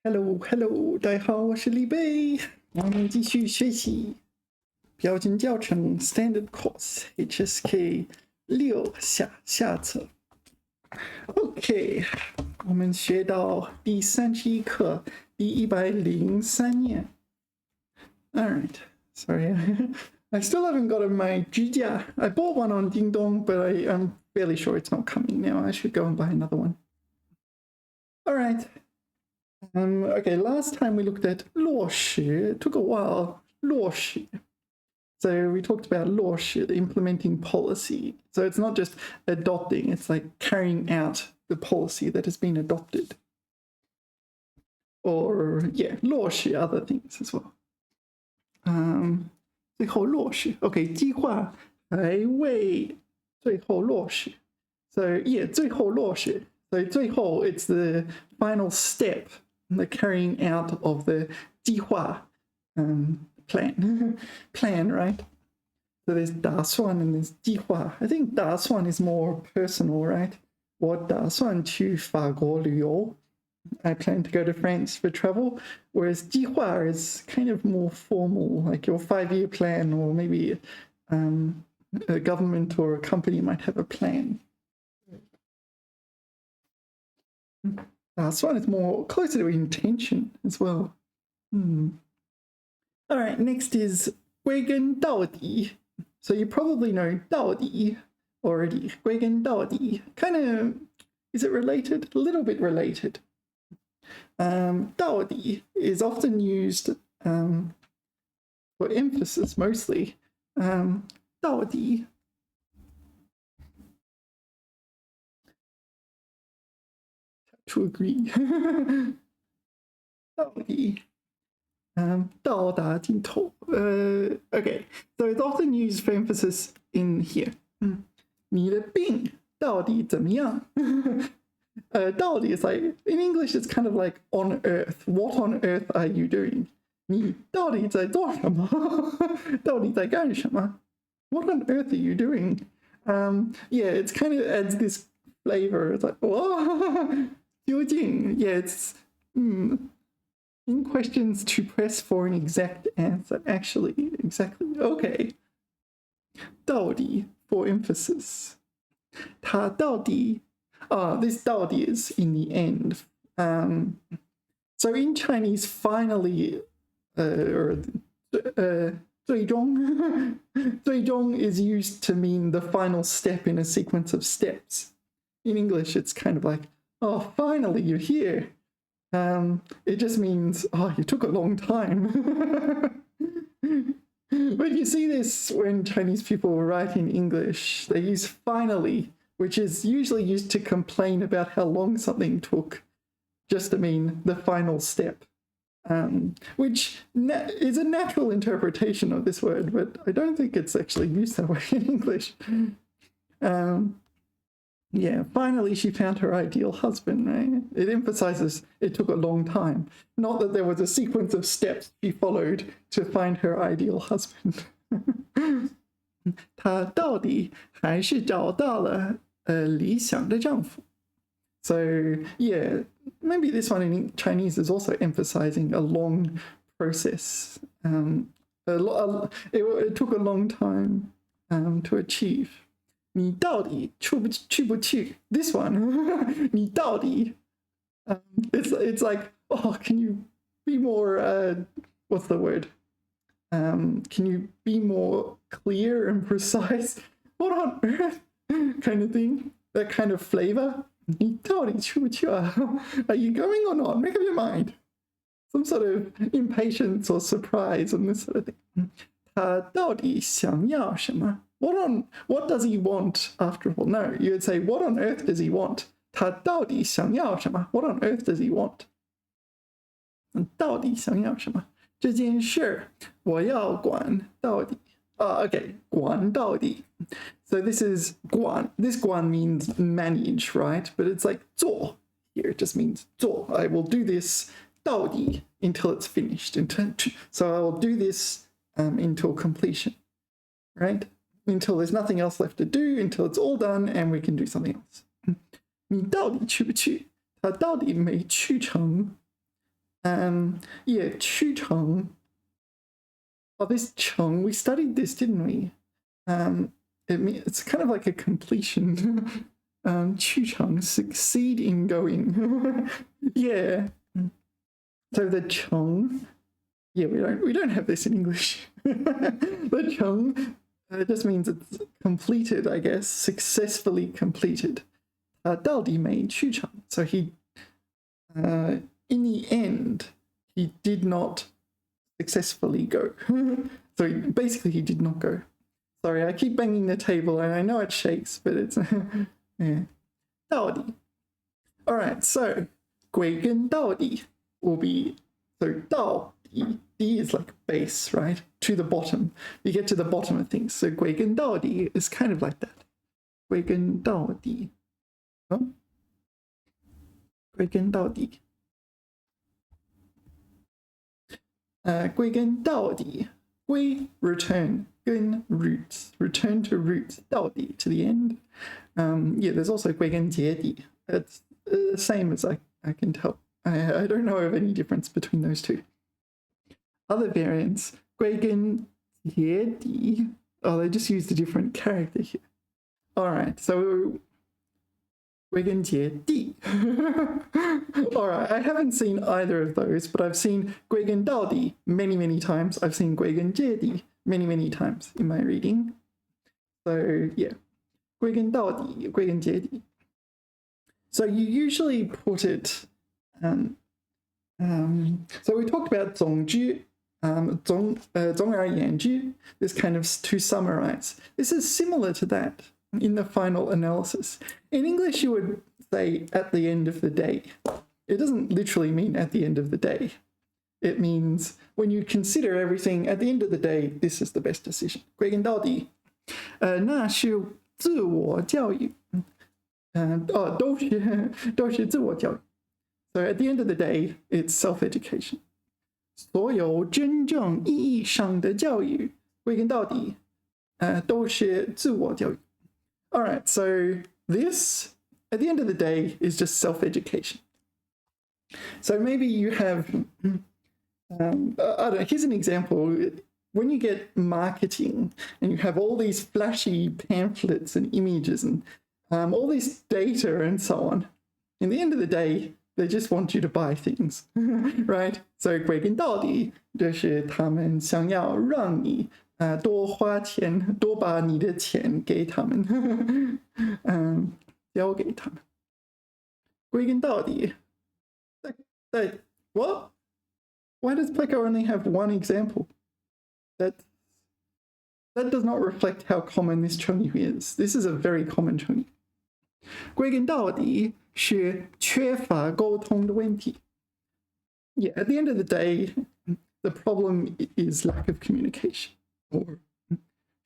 Hello，大家好，我是李贝，我们继续学习标准教程 Standard Course HSK6下册。OK，我们学到第31课，第103页。Alright, sorry, I still haven't gotten my 支架. I bought one on Ding Dong, but I'm fairly sure it's not coming now. I should go and buy another one. Alright. Okay, last time we looked at 落实. It took a while. 落实. So we talked about 落实, the implementing policy. So it's not just adopting, it's like carrying out the policy that has been adopted. Or, yeah, 落实 other things as well. 最后落实. Okay, 计划还未最后落实. So, yeah, 最后落实. So 最后, it's the final step. The carrying out of the 计划 plan, right? So there's 打算 and there's 计划. I think 打算 is more personal, right? 我打算去法国旅游. I plan to go to France for travel, whereas 计划 is kind of more formal, like your 5-year plan, or maybe a government or a company might have a plan. 打算 is more closer to intention as well. All right, next is 归根到底. So you probably know 到底 already. 归根到底. Kind of, is it related? A little bit related. 到底 is often used for emphasis mostly. 到底. To agree. 到底. 到达尽头. Okay, so it's often used for emphasis in here. 你的病到底怎么样? 到底 is like, in English it's kind of like on earth. What on earth are you doing? 你到底在做什么? 到底在干什么? What on earth are you doing? Yeah, it's kind of adds this flavor. It's like, what? 究竟? Yeah, it's in questions to press for an exact answer. Actually, exactly. Okay. 到底 for emphasis. 他到底 this 到底 is in the end. So in Chinese, finally, or 最终最终 is used to mean the final step in a sequence of steps. In English, it's kind of like, oh, finally, you're here. It just means, oh, you took a long time. But you see this when Chinese people write in English. They use finally, which is usually used to complain about how long something took, just to mean the final step. Which is a natural interpretation of this word, but I don't think it's actually used that way in English. Yeah, finally she found her ideal husband, right? It emphasizes it took a long time. Not that there was a sequence of steps she followed to find her ideal husband. 她到底还是找到了理想的丈夫. So, yeah, maybe this one in Chinese is also emphasizing a long process. It took a long time to achieve. 你到底去不去? This one, 你到底 it's like, oh, can you be more, what's the word? Can you be more clear and precise? What on earth? Kind of thing. That kind of flavor. 你到底去不去? Are you going or not? Make up your mind. Some sort of impatience or surprise and this sort of thing. 他到底想要什么? What does he want after all? No, you would say, what on earth does he want? 他到底想要什么? What on earth does he want? 到底想要什么? 这件事我要管到底. Okay, 管到底. So this is 管. This 管 means manage, right? But it's like 做. Here it just means 做. I will do this 到底 until it's finished. So I will do this until completion, right? Until there's nothing else left to do, until it's all done and we can do something else. 你到底去不去? 他到底没去成? Yeah, 去程. Oh, this cheng, we studied this, didn't we? It's kind of like a completion. 去程, succeed in going. Yeah. So the cheng, yeah, we don't have this in English. The cheng just means it's completed, I guess, successfully completed. 到底没去成. So he, in the end, he did not successfully go. So basically he did not go. Sorry, I keep banging the table and I know it shakes, but it's yeah. 到底. All right, so 归根到底 will be, so 到底, D is like base, right? To the bottom. You get to the bottom of things. So 归根到底 is kind of like that. 归根到底. Huh? 归根到底. 归根到底, 归 return, 根 roots, return to roots, 到底 to the end. Yeah, there's also 归根结底. It's the same as I can tell. I don't know of any difference between those two. Other variants, 归根结底. Oh, they just used a different character here. All right, so 归根结地. All right, I haven't seen either of those, but I've seen 归根到底 many, many times. I've seen 归根结地 many, many times in my reading. So yeah, 归根到底, 归根结地. So you usually put it, so we talked about 总之, 总而言之, this kind of to summarize. This is similar to that in the final analysis. In English, you would say at the end of the day. It doesn't literally mean at the end of the day. It means when you consider everything, at the end of the day, this is the best decision. 归根到底, 那是自我教育. 都是自我教育. So at the end of the day, it's self-education. 所有真正意义上的教育, 归根到底, 都是自我教育. All right, so this, at the end of the day, is just self-education. So maybe you have, I don't know, here's an example. When you get marketing and you have all these flashy pamphlets and images and all this data and so on, in the end of the day, they just want you to buy things, right? So 归根到底就是他们想要让你多花钱，多把你的钱给他们，交给他们。归根到底，what? Why does Pleco only have one example? That does not reflect how common this 成语 is. This is a very common 成语。归根到底是缺乏沟通的问题。Yeah, at the end of the day, the problem is lack of communication. Or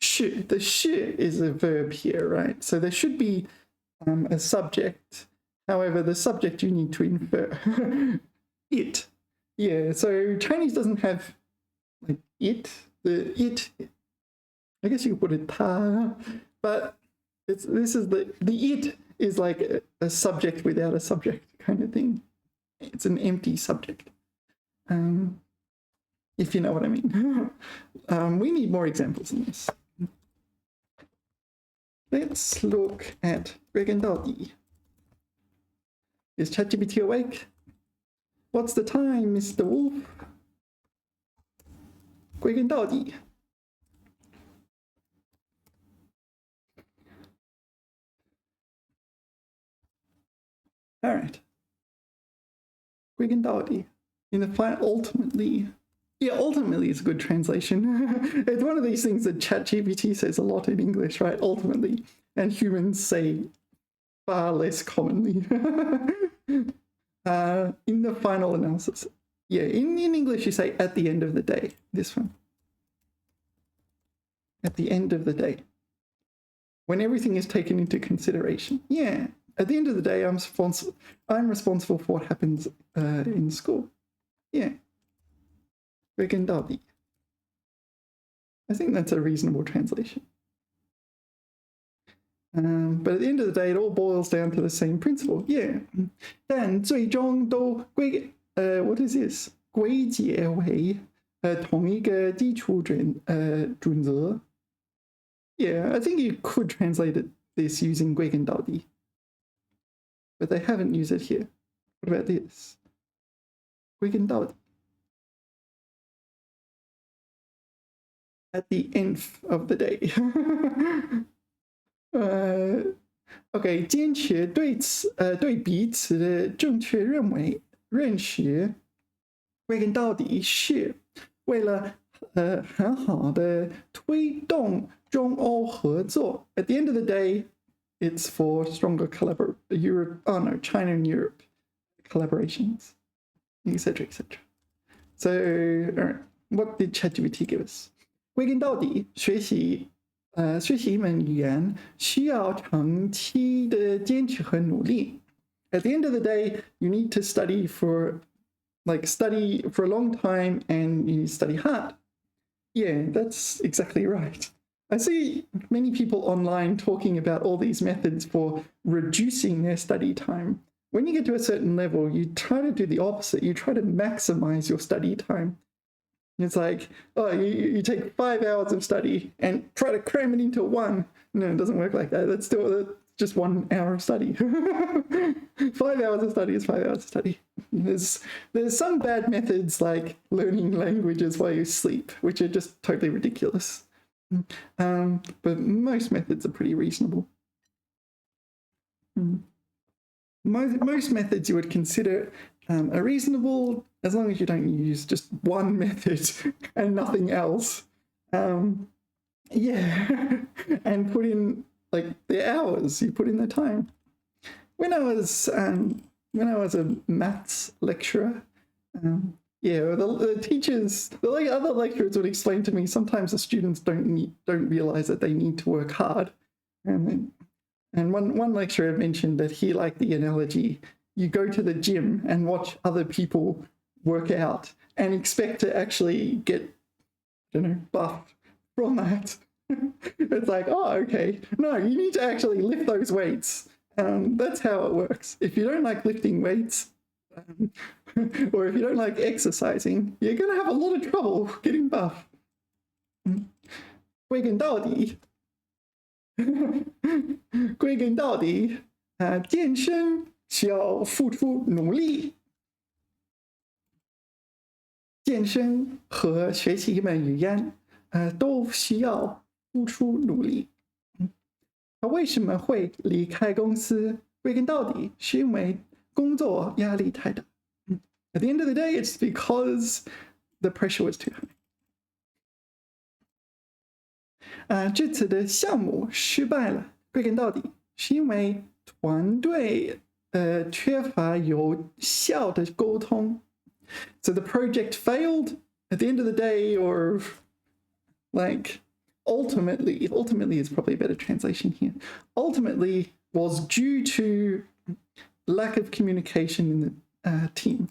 是, the 是 is a verb here, right? So there should be a subject. However, the subject you need to infer. It. Yeah, so Chinese doesn't have like it. The it, I guess you could put it 他, but this is the it is like a subject without a subject kind of thing. It's an empty subject. If you know what I mean. We need more examples in this. Let's look at 归根到底. Is ChatGPT awake? What's the time, Mr. Wolf? 归根到底. All right. 归根到底. In the final, ultimately. Yeah, ultimately is a good translation. It's one of these things that ChatGPT says a lot in English, right? Ultimately. And humans say far less commonly. In the final analysis. Yeah, in English you say at the end of the day. This one. At the end of the day. When everything is taken into consideration. Yeah. At the end of the day, I'm responsible for what happens in school. Yeah. 归根到底. I think that's a reasonable translation. But at the end of the day, it all boils down to the same principle. Yeah. 但最终都归, what is this? 归结为同一个基础准则。Yeah, I think you could translate this using 归根到底, but they haven't used it here. What about this? 归根到底. At the end of the day. OK, 坚持对彼此的正确认识，归根到底是为了很好的推动中欧合作。At the end of the day, it's for stronger China and Europe collaborations, etc., etc. So, what did ChatGPT give us? 归根到底，学习一门语言需要长期的坚持和努力。At the end of the day, you need to study for a long time and you study hard. Yeah, that's exactly right. I see many people online talking about all these methods for reducing their study time. When you get to a certain level, you try to do the opposite. You try to maximize your study time. It's like, oh, you take 5 hours of study and try to cram it into one. No, it doesn't work like that. That's just 1 hour of study. 5 hours of study is 5 hours of study. There's some bad methods like learning languages while you sleep, which are just totally ridiculous. But most methods are pretty reasonable. Most methods you would consider are reasonable as long as you don't use just one method and nothing else. Yeah, and put in like the hours, you put in the time. When I was a maths lecturer, yeah, the teachers, the other lecturers would explain to me sometimes the students don't realize that they need to work hard. And one lecturer mentioned that he liked the analogy, you go to the gym and watch other people work out and expect to actually get, I don't know, buff from that. It's like, oh, okay. No, you need to actually lift those weights. That's how it works. If you don't like lifting weights, or if you don't like exercising, you're going to have a lot of trouble getting buff. 归根到底，归根到底，健身需要付出努力。健身和学习一门语言，都需要付出努力。他为什么会离开公司？归根到底是因为工作压力太大。At the end of the day, it's because the pressure was too high. 这次的项目失败了，归根到底是因为团队缺乏有效的沟通。So the project failed at the end of the day, or like ultimately is probably a better translation here. Ultimately was due to lack of communication in the team.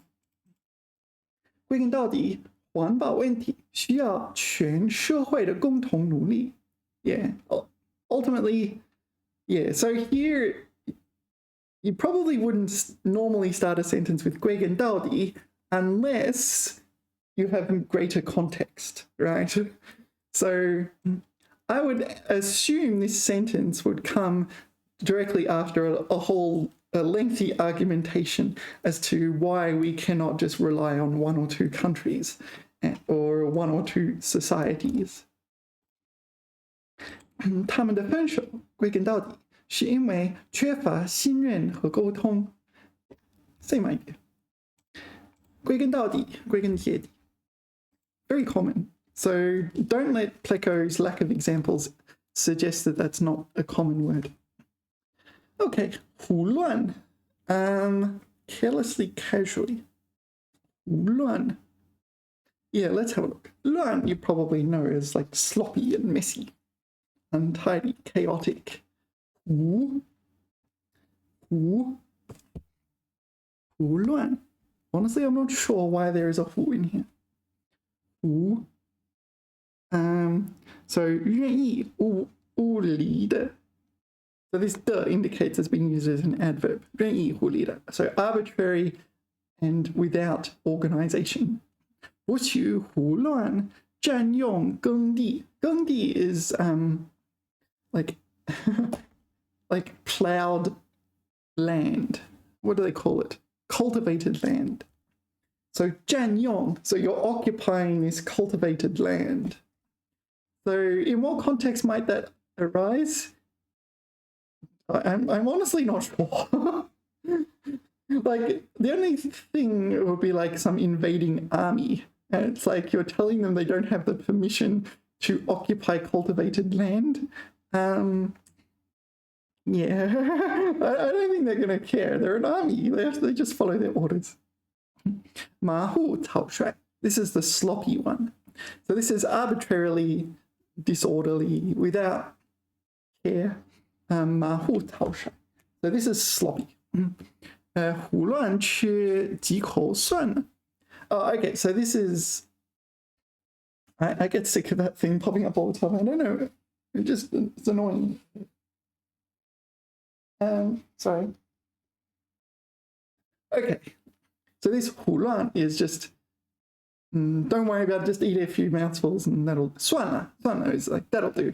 归根到底，环保问题需要全社会的共同努力。Yeah, ultimately, yeah. So here, you probably wouldn't normally start a sentence with 归根到底 unless you have greater context, right? So I would assume this sentence would come directly after a lengthy argumentation as to why we cannot just rely on 1 or 2 countries or 1 or 2 societies. 他们的分手归根到底是因为缺乏信任和沟通。Same idea. 归根到底，归根结底。Very common. So don't let Pleco's lack of examples suggest that that's not a common word. Okay, 胡乱, carelessly, casually. 胡乱. Yeah, let's have a look. 乱 you probably know as like sloppy and messy, untidy, chaotic. 胡乱. Honestly, I'm not sure why there is a 胡 in here. 胡. So 愿意无理的. So this 的 indicates it's being used as an adverb. 愿意无理的. So arbitrary and without organization. 不许胡乱占用耕地。耕地 is like like plowed land. What do they call it? Cultivated land. So 占用, so you're occupying this cultivated land. So in what context might that arise? I'm honestly not sure. Like, the only thing would be like some invading army. And it's like you're telling them they don't have the permission to occupy cultivated land. Yeah, I don't think they're going to care. They're an army. They just follow their orders. 马虎草率. This is the sloppy one. So this is arbitrarily disorderly, without care. 马虎草率. So this is sloppy. 胡乱吃几口算了. Oh, okay. So this is. I get sick of that thing popping up all the time. I don't know. It's annoying. Sorry. Okay. So this 胡乱 is just. Don't worry about it. Just eat a few mouthfuls and that'll. 算了 is like that'll do.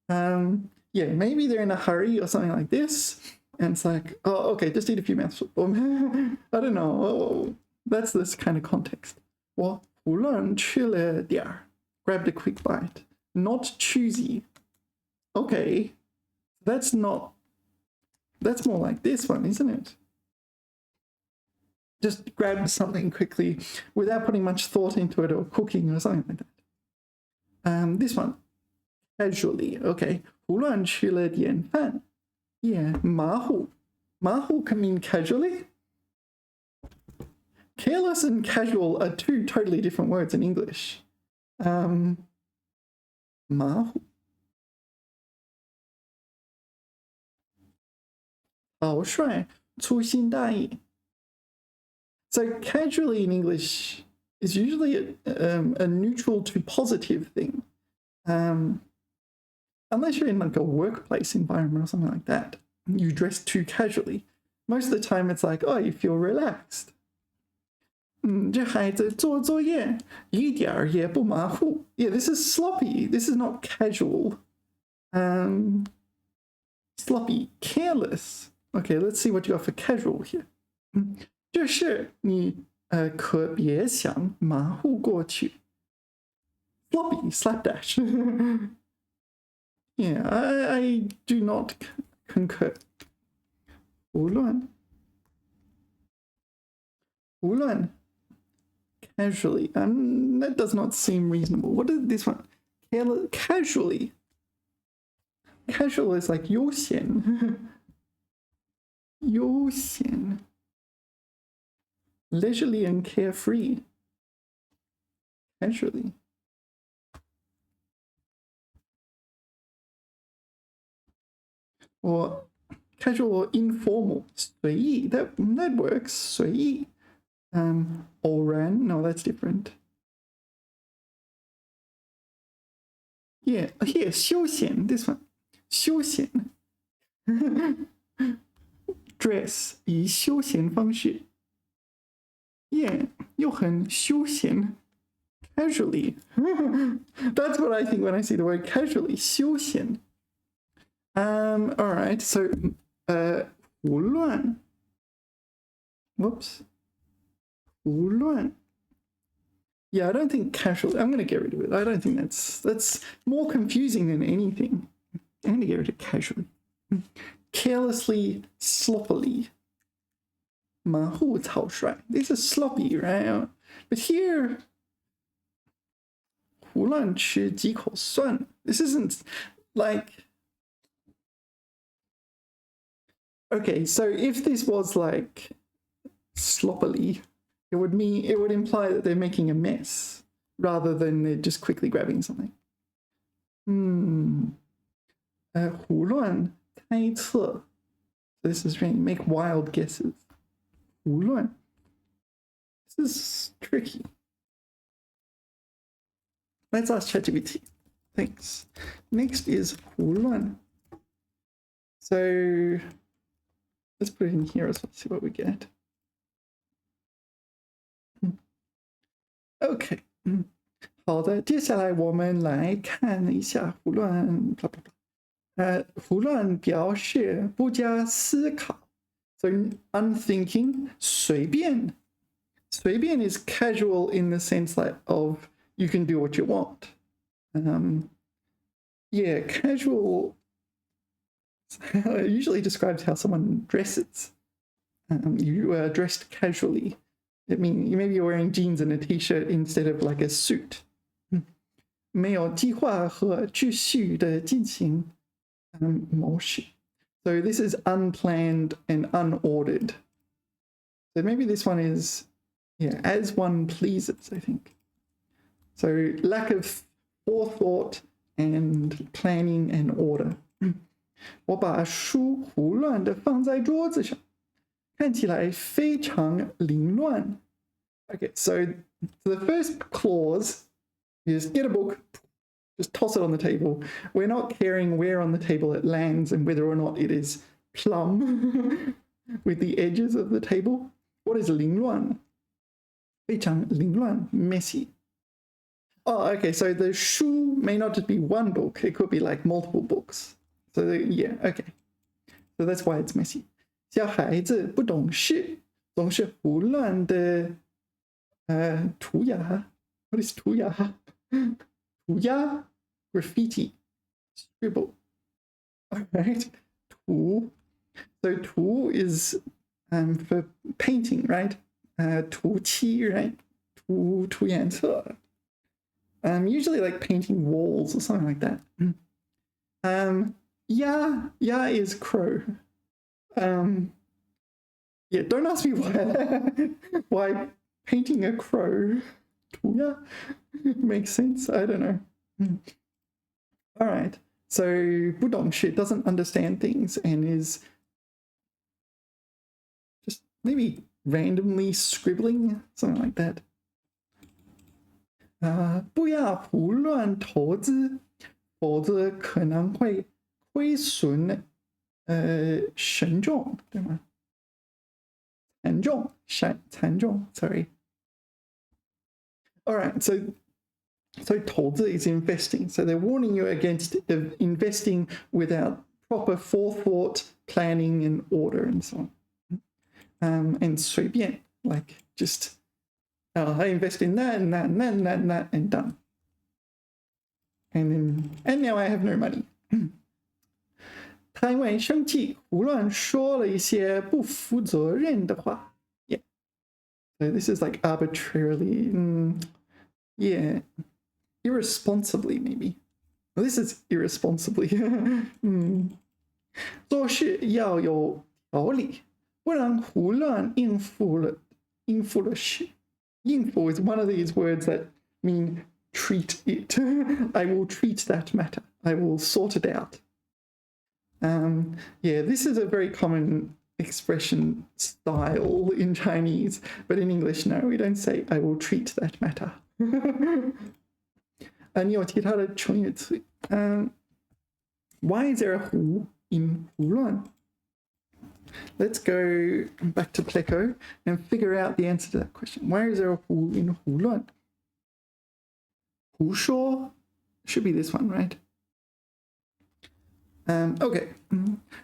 Yeah, maybe they're in a hurry or something like this. And it's like, oh, okay, just eat a few mouthfuls. I don't know. That's this kind of context. 我胡乱吃了点儿. Grabbed a quick bite. Not choosy. Okay. That's more like this one, isn't it? Just grab something quickly without putting much thought into it or cooking or something like that. This one. Casually. Okay. 胡乱吃了点饭. Yeah, 马虎. 马虎 can mean casually. Careless and casual are two totally different words in English. 马虎. 草率, 粗心大意. So casually in English is usually a neutral to positive thing. Unless you're in like a workplace environment or something like that, you dress too casually. Most of the time it's like, oh, you feel relaxed. 这孩子做作业一点儿也不马虎. Yeah, this is sloppy. This is not casual. Sloppy, careless. Okay, let's see what you got for casual here. 这事你可别想马虎过去. Sloppy, slapdash. Yeah, I do not concur. 胡乱 casually. That does not seem reasonable. What is this one? Casually. Casual is like 悠闲. 悠闲. Leisurely and carefree. Casually. Or casual or informal. 随意. That works. 随意. All ran. No, that's different. Yeah, here, 休闲. This one. 休闲. Dress 以休闲方式. Yeah, 又很休闲. Casually. That's what I think when I see the word casually. 休闲. All right. So, 胡乱. Whoops. 胡乱. Yeah, I don't think casual. I'm going to get rid of it. I don't think that's more confusing than anything. I'm going to get rid of casually. Carelessly, sloppily. 马虎草率. These are sloppy, right? But here, 胡乱吃几口蒜. This isn't like. Okay, so if this was like sloppily, it would imply that they're making a mess rather than they're just quickly grabbing something. 胡乱猜测. This is really make wild guesses. 胡乱. This is tricky. Let's ask ChatGPT. Thanks. Next is 胡乱. So let's put it in here as well, see what we get. OK，好的，接下来我们来看一下胡乱，胡乱表示不加思考。So unthinking, 随便is casual in the sense of you can do what you want. Yeah, casual usually describes how someone dresses. You are dressed casually. It means maybe you're wearing jeans and a t-shirt instead of like a suit. 没有计划和秩序的进行模式. So this is unplanned and unordered. So maybe this one is, yeah, as one pleases, I think. So lack of forethought and planning and order. 我把书胡乱地放在桌子上，看起来非常凌乱。Okay, so the first clause is get a book, just toss it on the table. We're not caring where on the table it lands and whether or not it is plumb with the edges of the table. What is 凌乱？非常凌乱 messy. Oh, okay, so the shu may not just be one book, it could be like multiple books. So yeah, okay. So that's why it's messy. 小孩子不懂事，总是胡乱的涂鸦。What is 涂鸦？涂鸦 graffiti, scribble. Alright, 涂. So 涂 is for painting, right? 涂漆, right? 涂颜色. Usually like painting walls or something like that. Ya is crow. Yeah, don't ask me why painting a crow makes sense. I don't know. All right. So 不懂事 doesn't understand things and is just maybe randomly scribbling, something like that. 不要胡乱投资，否则可能会亏损沉重，对吗？惨重 sorry. All right, so 投资 is investing. So they're warning you against investing without proper forethought, planning, and order, and so on. And 随便 like just I invest in that and that and that and that and that and done. And now I have no money. 他因为生气胡乱说了一些不负责任的话。Yeah. So this is like arbitrarily, yeah, irresponsibly maybe. Well, this is irresponsibly. 做事要有条理，不然胡乱应付了事。应付 is one of these words that mean treat it. I will treat that matter. I will sort it out. Yeah, this is a very common expression style in Chinese, but in English, no, we don't say I will treat that matter. 你有其他的成语词？Why is there a 胡 in 胡乱？ Let's go back to Pleco and figure out the answer to that question. Why is there a 胡 in 胡乱？胡说 should be this one, right? Okay.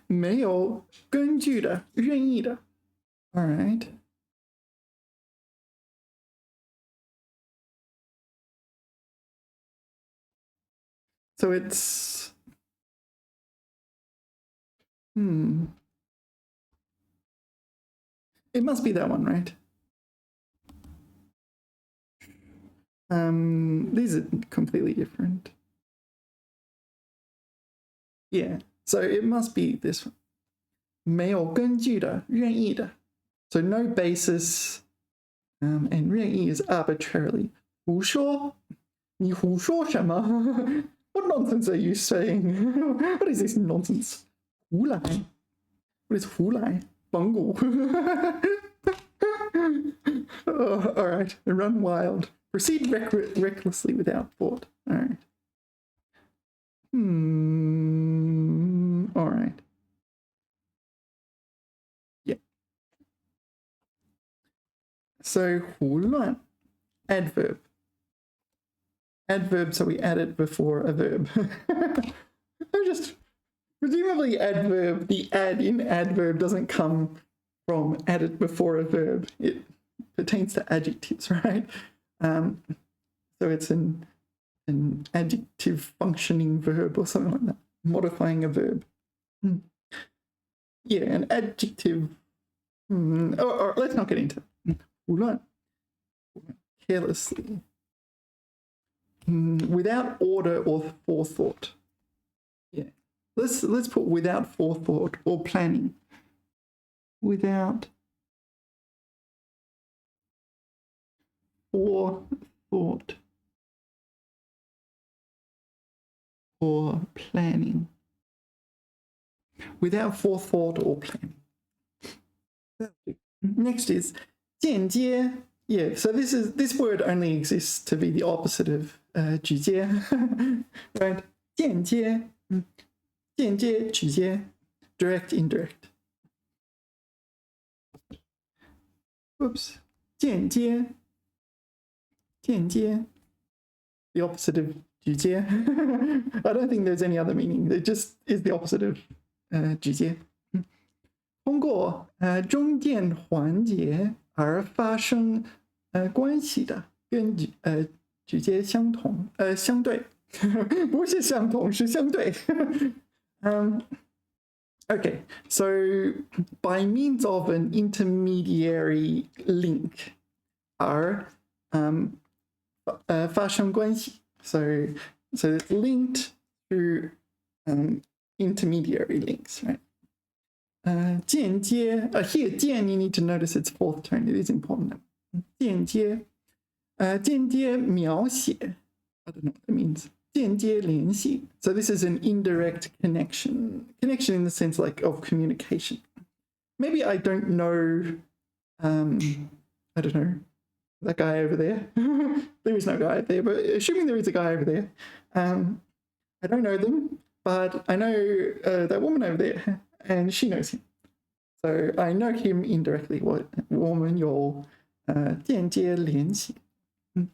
没有根据的，任意的。All right. So it's it must be that one, right? These are completely different. Yeah, so it must be this one. 没有根据的，任意的。So no basis, and 任意 is arbitrarily. 胡说，你胡说什么？What nonsense are you saying? What is this nonsense? 胡来 What is 胡来？绑骨 Oh, all right, run wild. Proceed recklessly without thought. All right. All right. Yeah. So 胡乱 adverb. Adverb, so we add it before a verb. Presumably adverb, the add in adverb doesn't come from added before a verb. It pertains to adjectives, right? So it's an adjective functioning verb or something like that, modifying a verb. Yeah, an adjective. Or let's not get into it. 胡乱 carelessly. Without order or forethought. Yeah. Let's put without forethought or planning. Without forethought or planning. Without forethought or planning. Next is 间接. Yeah, so this word only exists to be the opposite of 直接, right? 间接, 间接, 直接, direct, indirect. Oops. 间接, 间接, the opposite of 直接. I don't think there's any other meaning. It just is the opposite of 直接. 通过中间环节而发生关系的，跟直接相对，不是相同，是相对。Okay, so by means of an intermediary link 而发生关系. So it's linked through intermediary links, right? 间接 here 间 you need to notice its fourth tone. It is important. 间接间接描写 I don't know what that means. 间接联系. So this is an indirect connection in the sense like of communication. Maybe I don't know I don't know that guy over there. There is no guy there, but assuming there is a guy over there, I don't know them, but I know that woman over there, and she knows him. So I know him indirectly. What woman 有间接联系,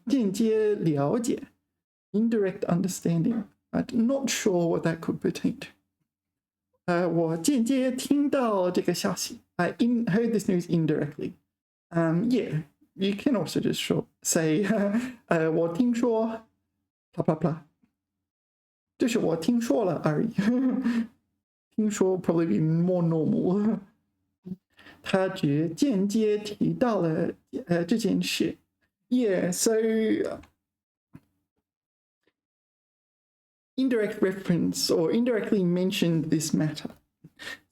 间接了解, indirect understanding. I'm not sure what that could pertain to. 我间接听到这个消息. I heard this news indirectly. Yeah, you can also just say 我听说 blah blah blah. 这是我听说了而已。听说 probably be more normal. 他只间接提到了这件事。Yeah, so indirect reference or indirectly mentioned this matter.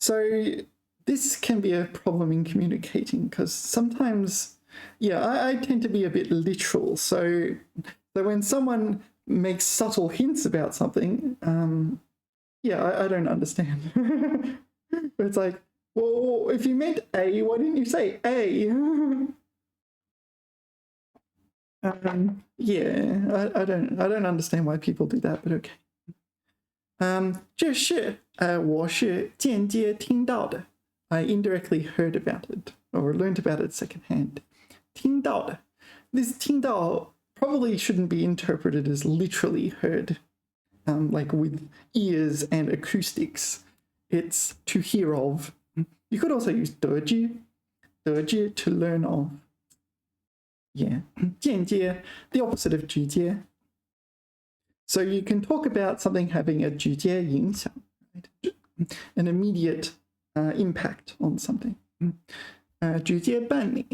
So this can be a problem in communicating because sometimes, yeah, I tend to be a bit literal. So when someone makes subtle hints about something, yeah, I don't understand. It's like, well, if you meant A, why didn't you say A? Yeah, I don't understand why people do that, but okay. 这是我是间接听到的. I indirectly heard about it or learned about it secondhand. 听到的. This 听到 probably shouldn't be interpreted as literally heard, like with ears and acoustics. It's to hear of. You could also use 得知 to learn of. Yeah, 间接, the opposite of 直接. So you can talk about something having a 直接影响, right? An immediate impact on something. 直接办理,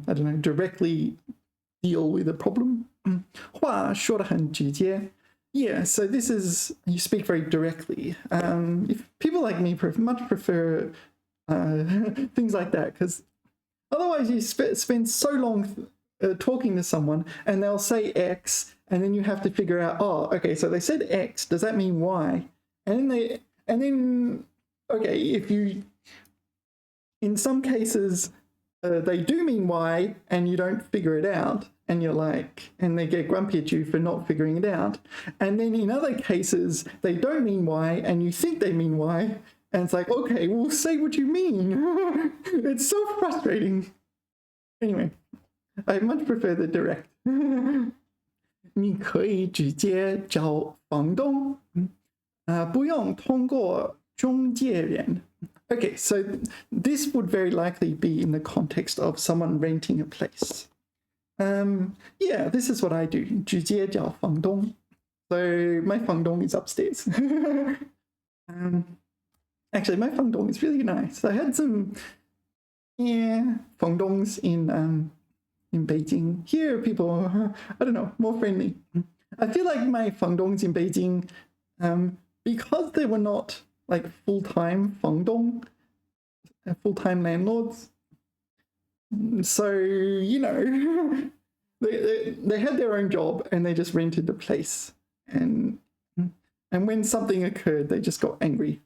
I don't know, directly deal with a problem. 话说得很直接. Yeah, so this is, you speak very directly. If people like me much prefer things like that, because otherwise you spend so long talking to someone and they'll say X and then you have to figure out, oh, okay, so they said X, does that mean Y? And then okay, if you, in some cases, they do mean Y and you don't figure it out and you're like, and they get grumpy at you for not figuring it out. And then in other cases, they don't mean Y and you think they mean Y. And it's like, okay, well, say what you mean. It's so frustrating. Anyway, I much prefer the direct. 你可以直接找房东，不用通过中介人。Okay, so this would very likely be in the context of someone renting a place. Yeah, this is what I do. 直接找房东. So my 房东 is upstairs. Actually, my 房东 is really nice. I had some, yeah, 房东s in Beijing. Here, people, I don't know, more friendly. I feel like my 房东s in Beijing, because they were not like full-time 房东, full-time landlords. So, you know, they had their own job and they just rented the place. And when something occurred, they just got angry.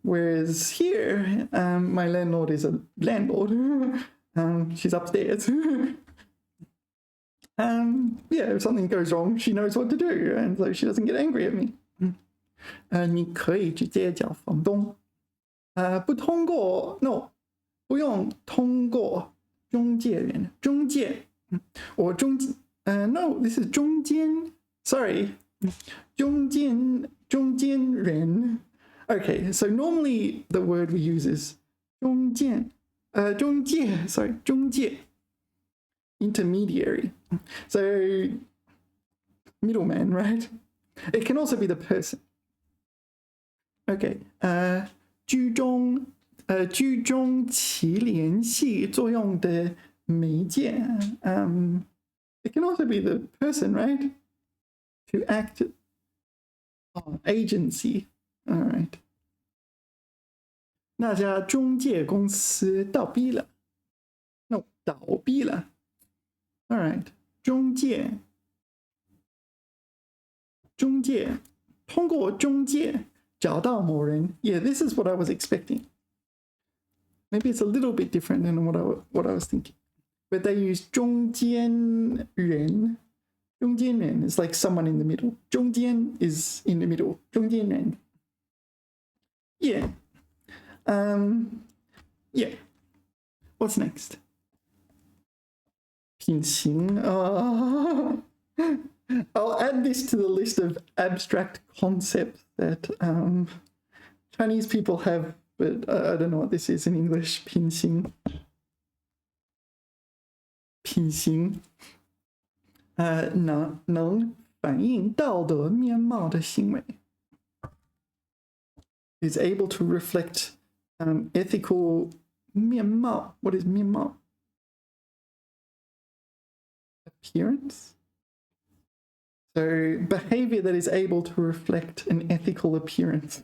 Whereas here, my landlord is a landlord. She's upstairs. Yeah, if something goes wrong, she knows what to do, and so she doesn't get angry at me. 你可以直接找房东，不通过 no， 不用通过中介人，中介，我中no， this is 中间 ，sorry， 中间人。Okay, so normally the word we use is 中介 sorry, 中介 intermediary. So middleman, right? It can also be the person. Okay, 居中起联系作用的媒介 it can also be the person, right? To act agency. All right. 那家中介公司倒闭了 ，no， 倒闭了。All right， 中介通过中介找到某人。Yeah, this is what I was expecting. Maybe it's a little bit different than what I was thinking. But they use 中间人。中间人 is like someone in the middle. 中间 is in the middle. 中间人。Yeah. Yeah. What's next? 品行. I'll add this to the list of abstract concepts that Chinese people have, but I don't know what this is in English. 品行. 品行. 能反映道德面貌的行为. Is able to reflect ethical 面貌. What is 面貌? Appearance? So behavior that is able to reflect an ethical appearance.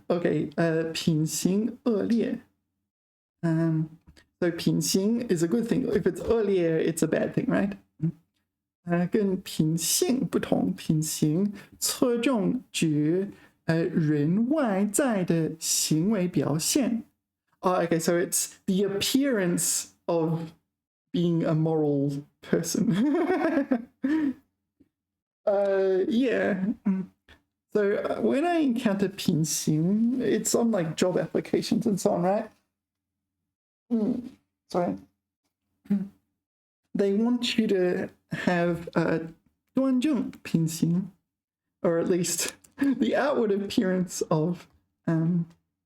Okay, 品行恶劣. So 品行 is a good thing. If it's 恶劣, it's a bad thing, right? 跟品性不同，品行侧重指人外在的行为表现。Okay, so it's the appearance of being a moral person. Yeah. So when I encounter 品行, it's on like job applications and so on, right? Sorry. They want you to have 端正品行, or at least the outward appearance of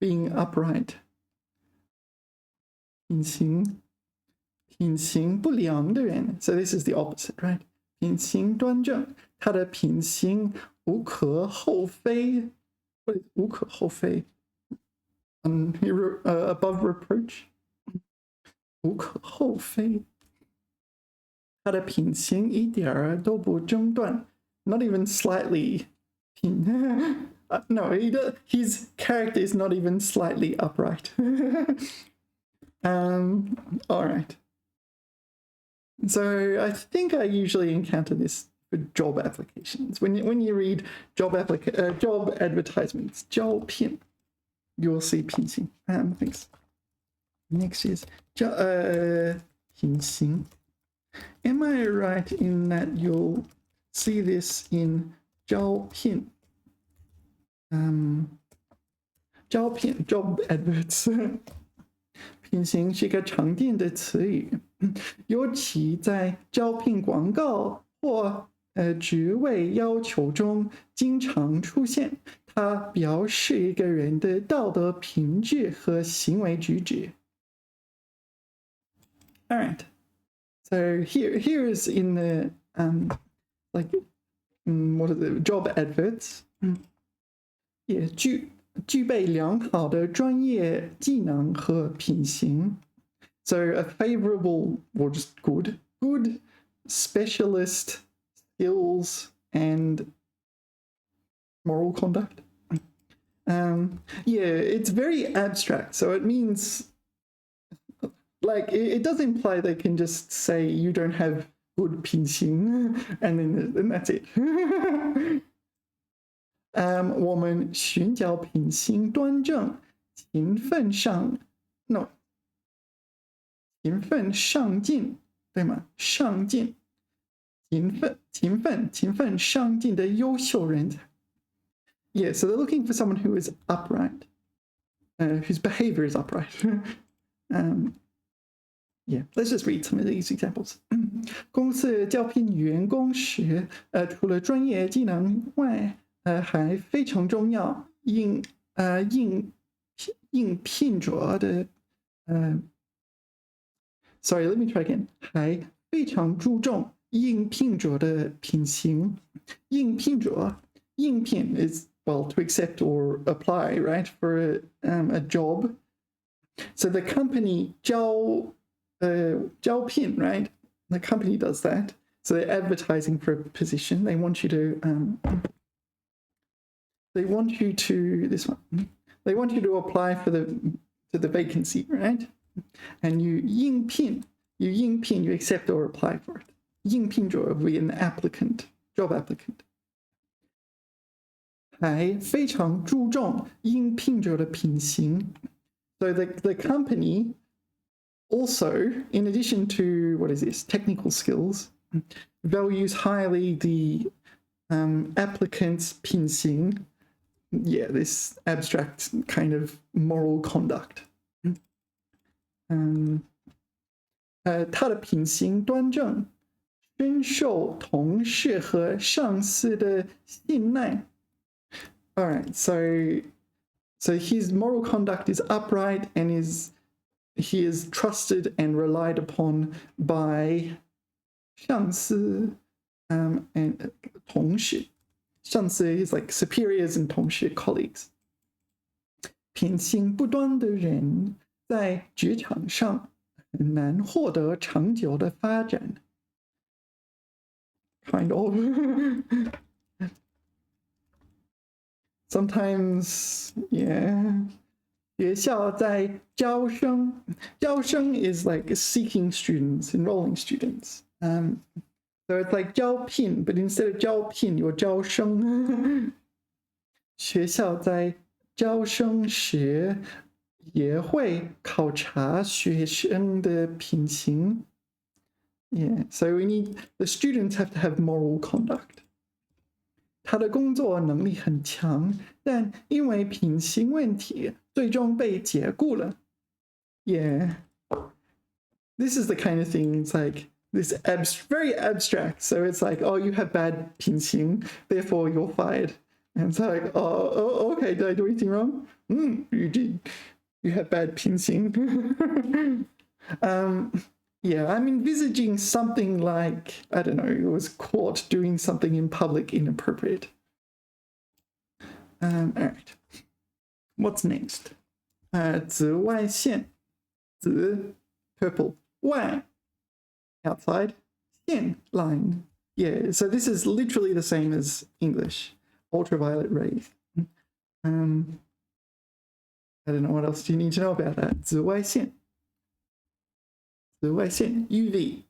being upright. 品行不良的人. So this is the opposite, right? 品行端正, 他的品行无可厚非. What is 无可厚非? Above reproach. 无可厚非. 他的品行一点儿都不中断, not even slightly. No, his character is not even slightly upright. All right. So I think I usually encounter this for job applications. When you read job advertisements, 招聘, you will see 品行. Thanks. Next is 品行. Am I right in that you'll see this in 招聘? 招聘 job adverts. 品品行是一个常见的词语，尤其在招聘广告或职位要求中经常出现。它表示一个人的道德品质和行为举止。All right. So here's in the what are the job adverts? 也具备良好的专业技能和品行。So a favorable or just good specialist skills and moral conduct. Yeah, it's very abstract. So it means like it does imply they can just say you don't have good 品行 and that's it. 我们寻找品行端正、勤奋上进，对吗？上进、勤奋上进的优秀人才。Yeah, so they're looking for someone who is upright, whose behavior is upright. Yeah, let's just read some of these examples. 公司招聘员工时，除了专业技能外，还非常重要，应聘者的Sorry, let me try again. 还非常注重应聘者的品行。应聘者，应聘 is well to accept or apply, right, for a job. So the company 招聘, right? The company does that. So they're advertising for a position. They want you to this one. They want you to apply for the vacancy, right? And you 应聘, you accept or apply for it. 应聘者 would be an applicant, job applicant. 还非常注重应聘者的品行. So the company also, in addition to, what is this, technical skills, values highly the applicant's 品行. Yeah, this abstract kind of moral conduct. 他的品行端正，深受同事和上司的信赖。All right, so his moral conduct is upright and he is trusted and relied upon by 上司 and 同事。上司 is like superiors and 同事 colleagues. 品行不端的人在职场上很难获得长久的发展。Kind of. Sometimes, yeah. 学校在招生，招生 is like seeking students, enrolling students. So it's like 招聘, but instead of 招聘, you're 招生。学校在招生时也会考察学生的品行。Yeah, so the students have to have moral conduct. 他的工作能力很强，但因为品行问题，最终被解雇了。Yeah, this is the kind of thing. It's like this very abstract. So it's like, oh, you have bad 品行, therefore you're fired. And it's like, oh, okay, did I do anything wrong? You did. You have bad 品行. Yeah, I'm envisaging something like, I don't know, it was caught doing something in public inappropriate. All right. What's next? 紫外线. 紫, purple. 外, outside. 线, line. Yeah, so this is literally the same as English. Ultraviolet rays. I don't know what else do you need to know about that. 紫外线. 紫外线 UV.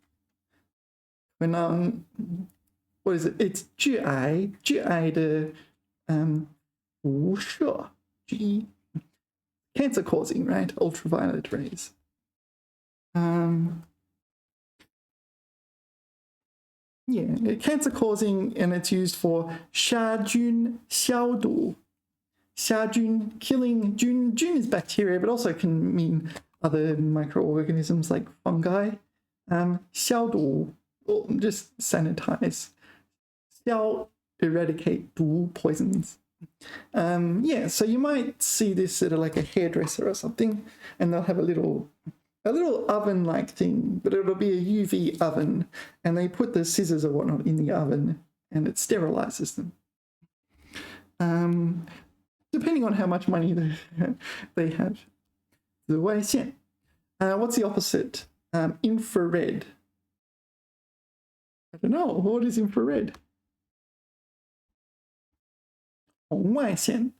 When what is it? It's 致癌的辐射 G cancer causing, right? Ultraviolet rays. Yeah, cancer causing, and it's used for 杀菌消毒. 杀菌 killing. Jun is bacteria, but also can mean other microorganisms like fungi. 消毒, or just sanitize. 消, eradicate, 毒, poisons. Yeah, so you might see this at like a hairdresser or something, and they'll have a little oven-like thing, but it'll be a UV oven, and they put the scissors or whatnot in the oven, and it sterilizes them. Depending on how much money they have. 紫外线. What's the opposite? Infrared. I don't know. What is infrared? 红外线.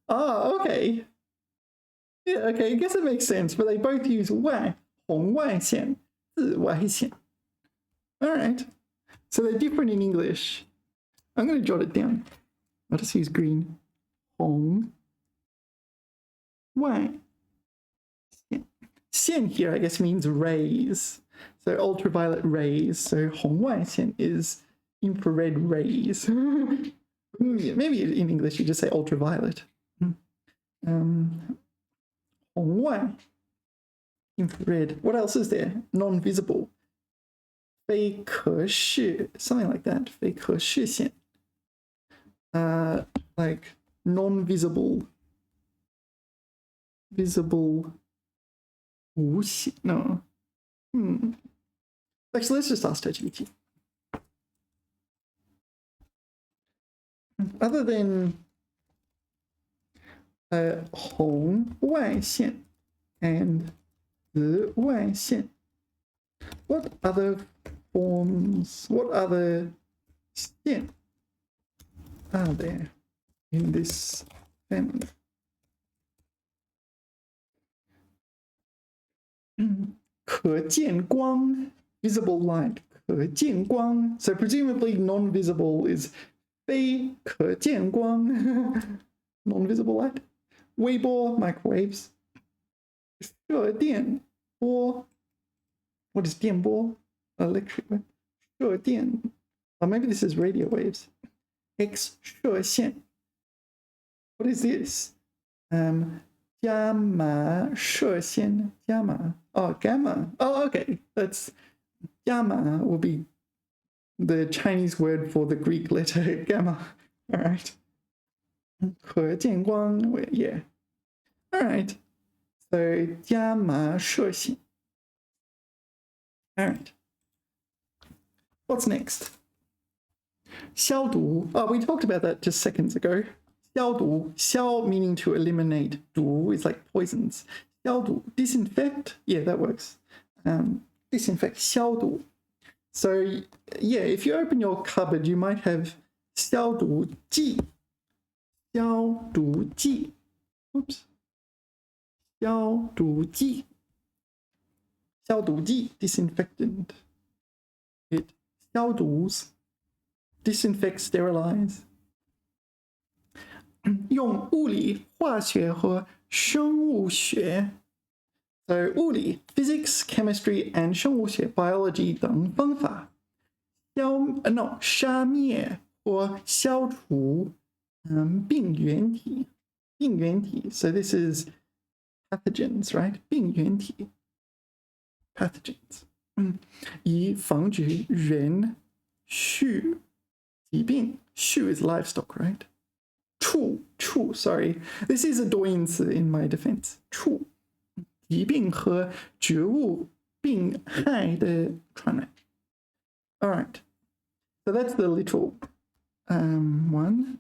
Oh, okay. Yeah, okay, I guess it makes sense, but they both use 外, 红外线, 紫外线. All right. So they're different in English. I'm going to jot it down. I'll just use green. 红外线. 线 here, I guess, means rays. So ultraviolet rays. So 红外线 is infrared rays. Maybe in English you just say ultraviolet. 红外, infrared. What else is there? Non-visible. 非可视, something like that. 非可视线. Like non-visible. Visible. 无线, no. Actually, let's just ask ChatGPT. Other than 红外线 and 紫外线, what other forms, what other 线 are there in this family? 可见光, visible light, 可见光. So presumably non-visible is 非可见光, non-visible light. 微波, microwaves. 射电波. What is 电波? Electric wave. 射电. Or maybe this is radio waves. X 射线. What is this? Gamma 射线. Gamma. Oh, gamma. Oh, okay. That's gamma will be the Chinese word for the Greek letter gamma. All right. 可见光, yeah. All right. So gamma 射线. All right. What's next? 消毒. Oh, we talked about that just seconds ago. 消毒. 消 meaning to eliminate. 毒 is like poisons. 消毒. Disinfect. Yeah, that works. Disinfect. 消毒. So yeah, if you open your cupboard, you might have 消毒剂. 消毒剂. Oops. 消毒剂. 消毒剂, disinfectant. It 消毒s, disinfect, sterilize. 用物理、化学和生物学. So 物理, physics, chemistry, and 生物学 biology 等方法. 杀灭或消除病原体. 病原体. So this is pathogens, right? 病原体. Pathogens. 以防止人畜疾病. 畜 is livestock, right? 畜, sorry. This is a 多音词 in my defense. 畜. 疾病和植物病害的传染. All right. So that's the literal one.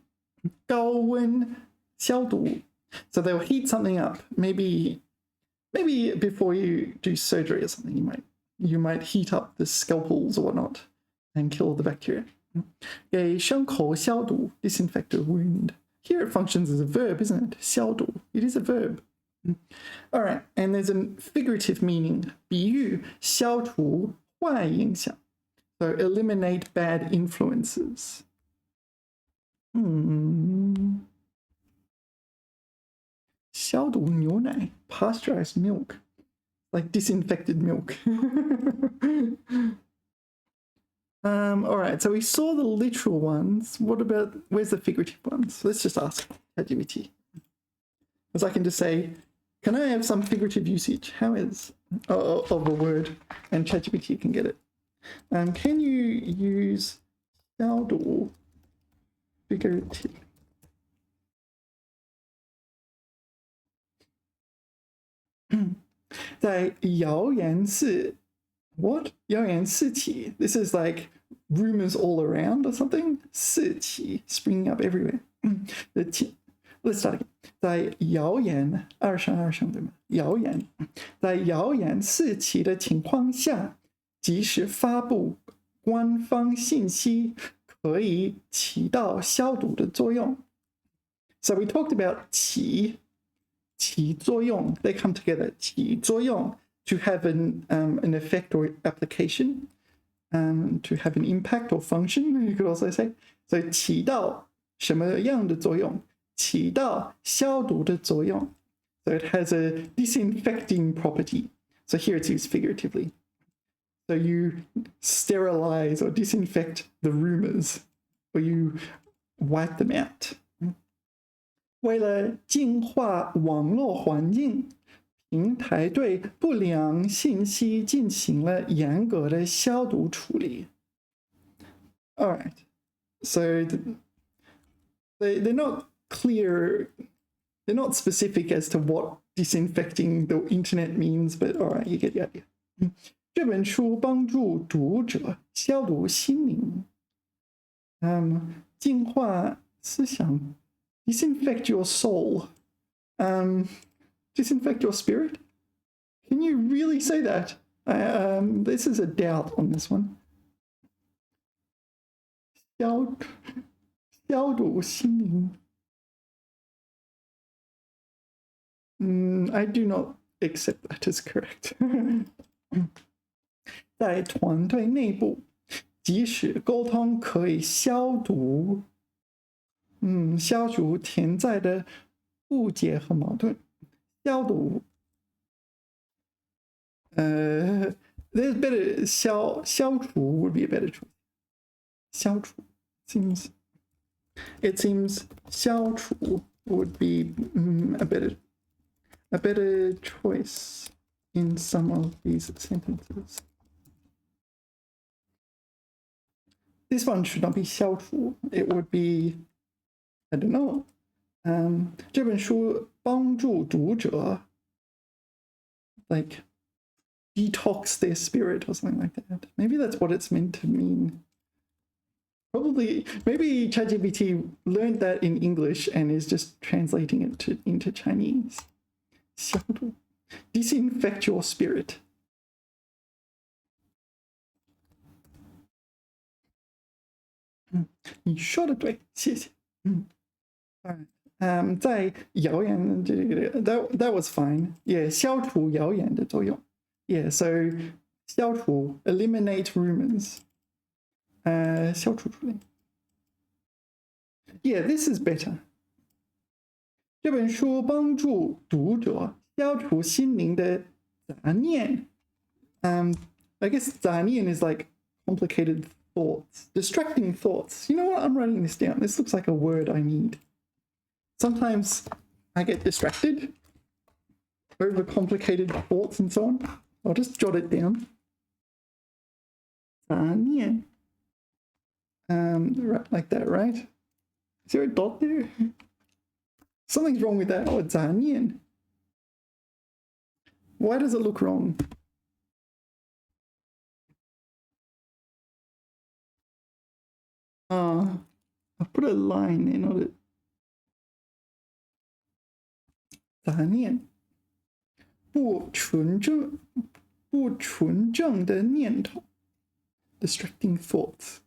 高温消毒. So they'll heat something up. Maybe before you do surgery or something, you might heat up the scalpels or whatnot and kill the bacteria. 给伤口消毒, disinfect a wound. Here it functions as a verb, isn't it? 消毒. It is a verb. All right, and there's a figurative meaning. 比喻消除坏影响. So eliminate bad influences. 消毒牛奶, pasteurized milk, like disinfected milk. All right, so we saw the literal ones. What about, where's the figurative ones? Let's just ask ChatGPT. Because I can just say, can I have some figurative usage? How is of a word? And ChatGPT can get it. Can you use 消毒 figuratively? What? 谣言四起. This is like rumors all around or something. 四起 springing up everywhere. Let's start again. 在谣言二声对吗？谣言在谣言四起的情况下，及时发布官方信息，可以起到消毒的作用。So we talked about 起作用. They come together. 起作用 to have an effect or application, to have an impact or function. You could also say. So 起到什么样的作用？起到消毒的作用. So it has a disinfecting property. So here it's used figuratively. So you sterilize or disinfect the rumors, or you wipe them out. 为了净化网络环境，平台对不良信息进行了严格的消毒处理. All right. So they're not clear, they're not specific as to what disinfecting the internet means, but all right, you get the idea. 这本书帮助读者消毒心灵，净化思想 disinfect your soul, disinfect your spirit. Can you really say that? This is a doubt on this one. 消毒心灵. I do not accept that as correct. 在团队内部，即使沟通可以消除潜在的误解和矛盾。消毒，there's better 消除 would be a better choice. 消除 it seems 消除 would be a better choice in some of these sentences. This one should not be 消除. It would be, I don't know. 这本书帮助读者 like detox their spirit or something like that. Maybe that's what it's meant to mean. Probably, maybe ChatGPT learned that in English and is just translating it into Chinese. 消毒 disinfect your spirit. 你说的对，谢谢。在谣言这个 that was fine. Yeah, 消除谣言的作用. Yeah, so 消除 eliminate rumors. 消除出来. Yeah, this is better. 这本书帮助读者消除心灵的杂念. I guess 杂念 is like complicated thoughts, distracting thoughts. You know what? I'm writing this down. This looks like a word I need. Sometimes I get distracted over complicated thoughts and so on. I'll just jot it down. 杂念. Right, like that, right? Is there a dot there? Something's wrong with that. Oh, 杂念. Why does it look wrong? I put a line there, not it. 杂念，不纯正的念头 ，distracting thoughts.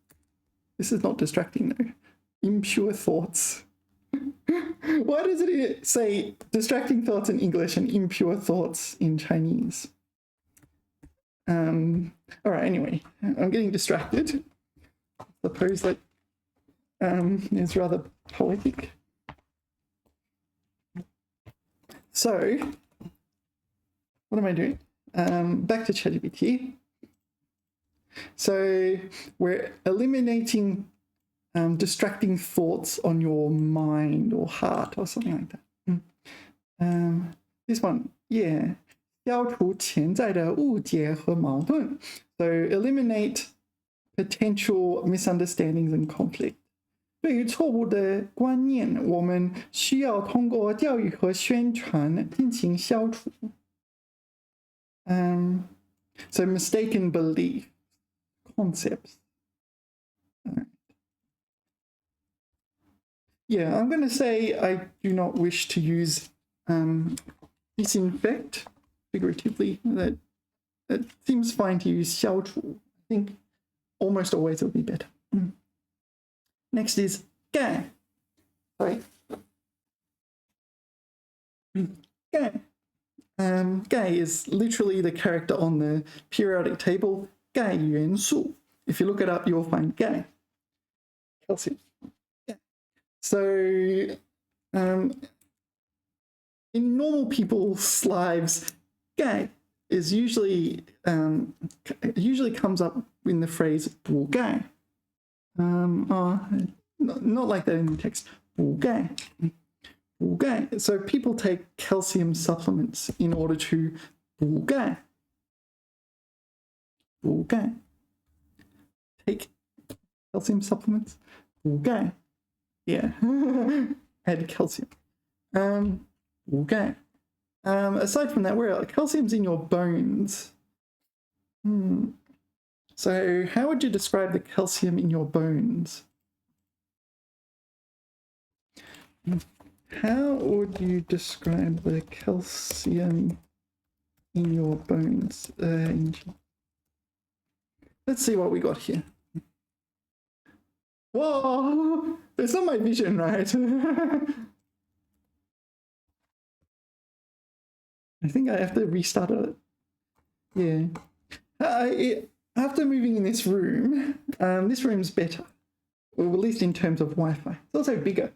This is not distracting though. Impure thoughts. Why does it say distracting thoughts in English and impure thoughts in Chinese? All right. Anyway, I'm getting distracted. I suppose that is rather poetic. So, what am I doing? Back to ChatGPT. So we're eliminating distracting thoughts on your mind or heart or something like that. This one, yeah. 消除潜在的误解和矛盾. So eliminate potential misunderstandings and conflict. 对于错误的观念，我们需要通过教育和宣传进行消除。So mistaken belief, concepts. Yeah, I'm going to say I do not wish to use disinfect figuratively. That seems fine to use 消除. I think almost always it will be better. Next is 盖. Sorry. 盖. 钙 is literally the character on the periodic table. 钙元素. If you look it up, you'll find 钙. Calcium. Yeah. So, in normal people's lives, 钙 is usually comes up in the phrase 补钙. Not like that in the text. 补钙. So people take calcium supplements in order to 补钙. Take calcium supplements. 补钙. Yeah. Add calcium. 补钙. Aside from that, where are calcium's in your bones? So how would you describe the calcium in your bones? How would you describe the calcium in your bones? Let's see what we got here. Whoa! It's not my vision, right? I think I have to restart it. Yeah. After moving in this room's better. Well, at least in terms of Wi-Fi. It's also bigger.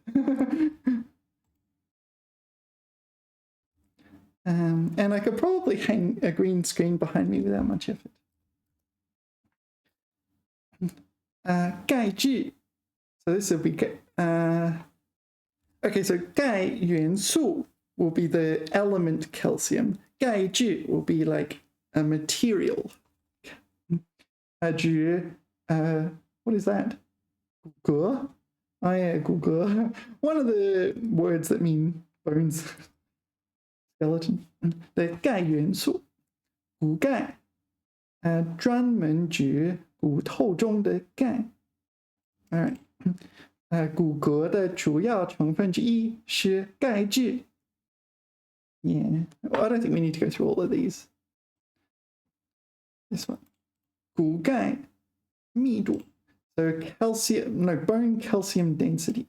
And I could probably hang a green screen behind me without much effort. 钙质. So this will be okay, so 钙元素 will be the element calcium. 钙质 will be like a material. 质 what is that? 骨骼? Oh yeah, 骨骼. One of the words that mean bones. Skeleton. 的钙元素. 骨钙. 专门指骨头中的钙. Alright. 骨骼的主要成分之一是钙质. Yeah. Well, I don't think we need to go through all of these. This one. 骨钙密度. So bone calcium density.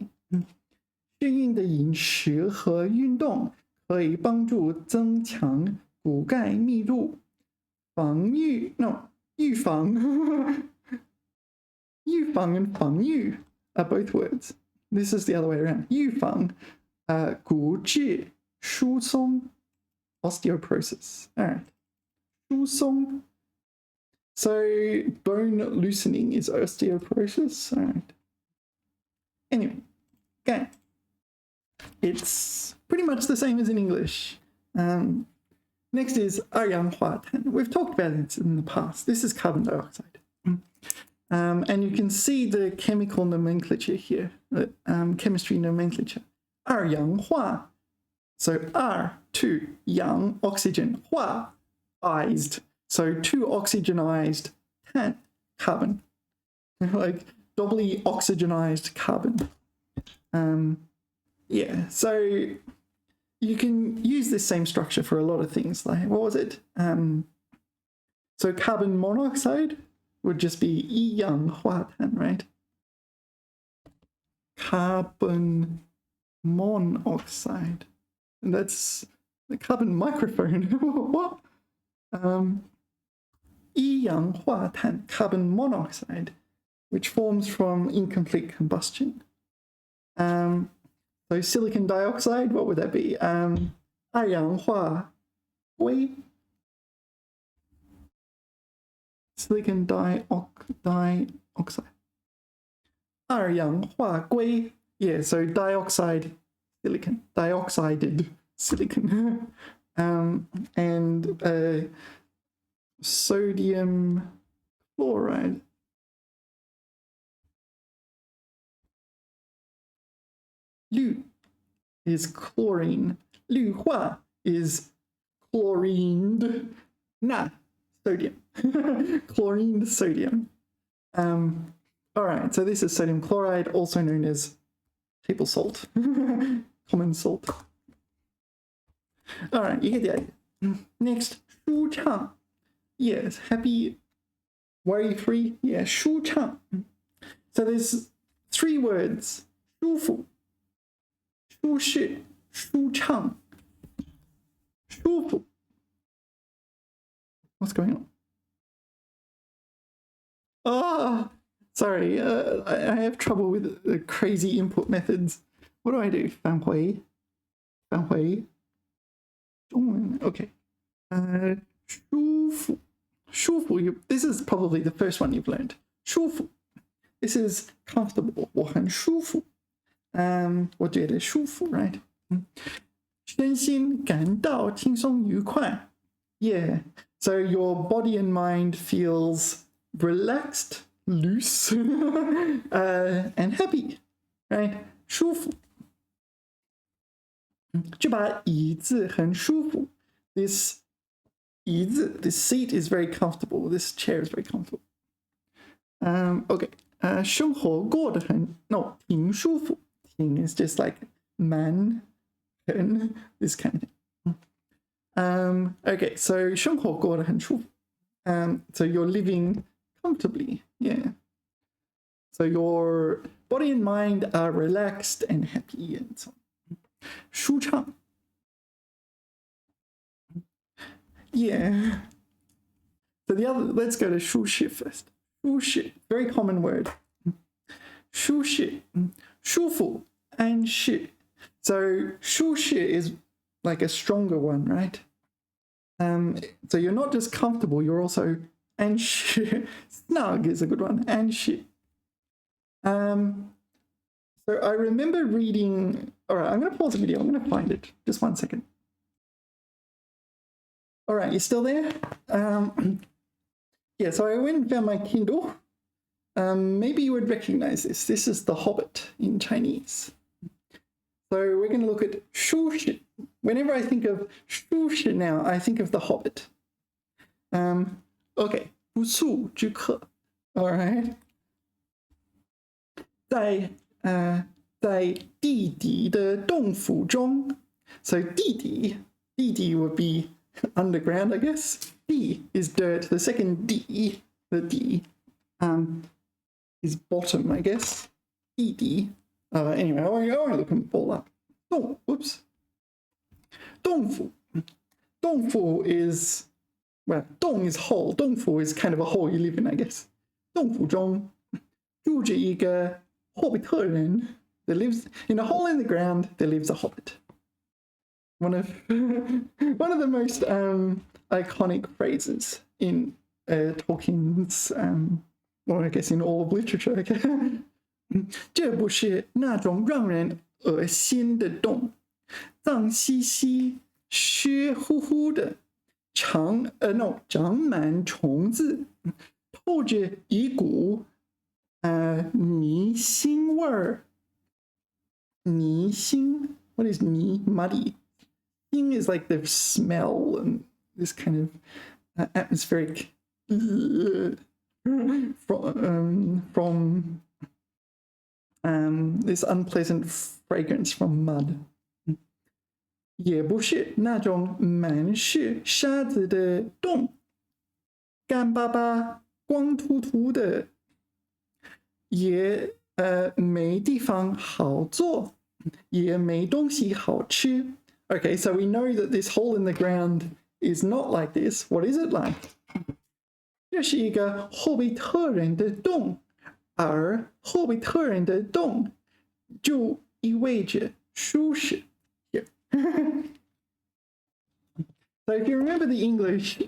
适应的饮食和运动可以帮助增强骨钙密度。预防 and 防御 are both words. This is the other way around. 预防骨质疏松 osteoporosis. All right. 疏松. So bone loosening is osteoporosis. All right. Anyway, okay. It's pretty much the same as in English. Next is 二氧化碳. We've talked about this in the past. This is carbon dioxide. And you can see the chemical nomenclature here, chemistry nomenclature. 二氧化. So 二, 2, 氧, oxygen, 化, ized. So 2 oxygenized carbon. Like doubly oxygenized carbon. Yeah, so you can use this same structure for a lot of things. Like, what was it? So carbon monoxide would just be 一氧化碳, right? Carbon monoxide. And that's the carbon microphone. What? 一氧化碳, carbon monoxide, which forms from incomplete combustion. So silicon dioxide, what would that be? 二氧化硅. Silicon dioxide. 二氧化硅. Yeah, so dioxide silicon. Dioxided silicon. and sodium chloride. Lu is chlorine. Lu hua is chlorined. Na, sodium. Chlorined sodium. All right, so this is sodium chloride, also known as table salt, common salt. All right, you get the idea. Next, 舒畅. Yes, happy, worry-free. Yeah, 舒畅. So there's 3 words. 舒服, 舒适, 舒畅. 舒服. What's going on? Oh, sorry. I have trouble with the crazy input methods. What do? 返回. 返回. 中文. Okay. 舒服. 舒服. This is probably the first one you've learned. 舒服. This is comfortable. 我很舒服. 我觉得舒服, right? 身心感到轻松愉快. Yeah. So your body and mind feels relaxed, loose, and happy, right? 舒服. 这把椅子很舒服. This 椅子, this seat is very comfortable. This chair is very comfortable. Okay. 生活过得很 no 挺舒服. 挺 is just like man, this kind of thing. Okay, so 生活过得很舒服. So you're living comfortably, yeah. So your body and mind are relaxed and happy and so on. 舒畅. Yeah. So the other, let's go to 舒适 first. 舒适, very common word. 舒适, 舒服, 安适. So 舒适 is like a stronger one, right? So you're not just comfortable, you're also 安适. Snug is a good one. 安适. So I remember reading. All right, I'm going to pause the video. I'm going to find it. Just 1 second. All right, you still there? Yeah, so I went and found my Kindle. Maybe you would recognize this. This is The Hobbit in Chinese. So we're going to look at 舒适. Whenever I think of 舒适 now, I think of The Hobbit. Okay, 不速之客. All right. 在地底的洞府中. So 地底 would be underground, I guess. 地 is dirt. The second D, the D, is bottom, I guess. 地底. Anyway, I won't look them all up. Whoops. 洞府. 洞府 is, well, 洞 is hole. 洞府 is kind of a hole you live in, I guess. 洞府中住着一个霍比特人. There lives in a hole in the ground. There lives a hobbit. One of the most iconic phrases in Tolkien's, well, I guess in all of literature. Okay. 这不是那种让人恶心的洞，脏兮兮、湿乎乎的，长满虫子，透着一股泥腥味儿。泥腥, what is 泥? Muddy. Thing is like the smell and this kind of atmospheric from this unpleasant fragrance from mud. 也不是那种满是沙子的洞，干巴巴、光秃秃的，也没地方好坐，也没东西好吃。Okay, so we know that this hole in the ground is not like this. What is it like? 这是一个霍比特人的洞，而霍比特人的洞就意味着舒适。Here. So if you remember the English,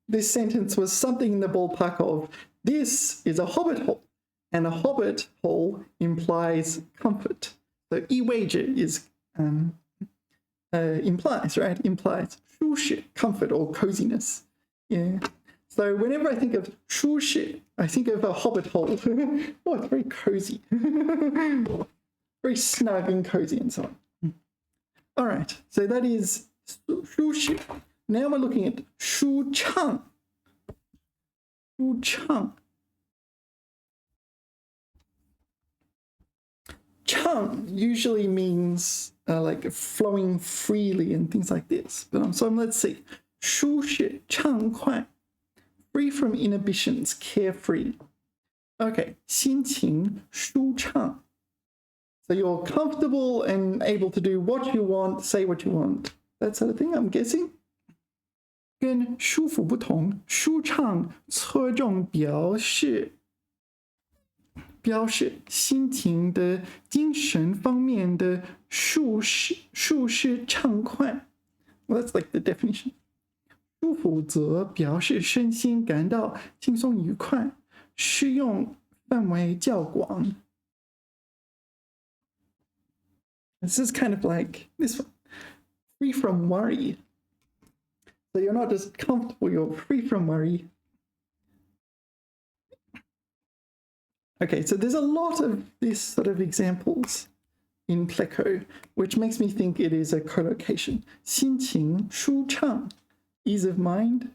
this sentence was something in the ballpark of, this is a hobbit hole, and a hobbit hole implies comfort. So 意味着 is implies, right? Implies 舒适, comfort or coziness. Yeah. So whenever I think of 舒适, I think of a hobbit hole. Oh, it's very cozy. Very snug and cozy and so on. All right, so that is 舒适. Now we're looking at 舒畅. 舒畅. Chang usually means like flowing freely and things like this. But so let's see. 舒适畅快. Free from inhibitions, carefree. Okay, 心情舒畅. So you're comfortable and able to do what you want, say what you want. That sort of thing, I'm guessing. 跟舒服不同，舒畅侧重表示心情的精神方面的舒适畅快。Well, that's like the definition. 舒服则表示身心感到轻松愉快，适用范围较广。This is kind of like this one. Free from worry. So you're not just comfortable, you're free from worry. Okay, so there's a lot of this sort of examples in Pleco, which makes me think it is a collocation. 心情舒畅, ease of mind.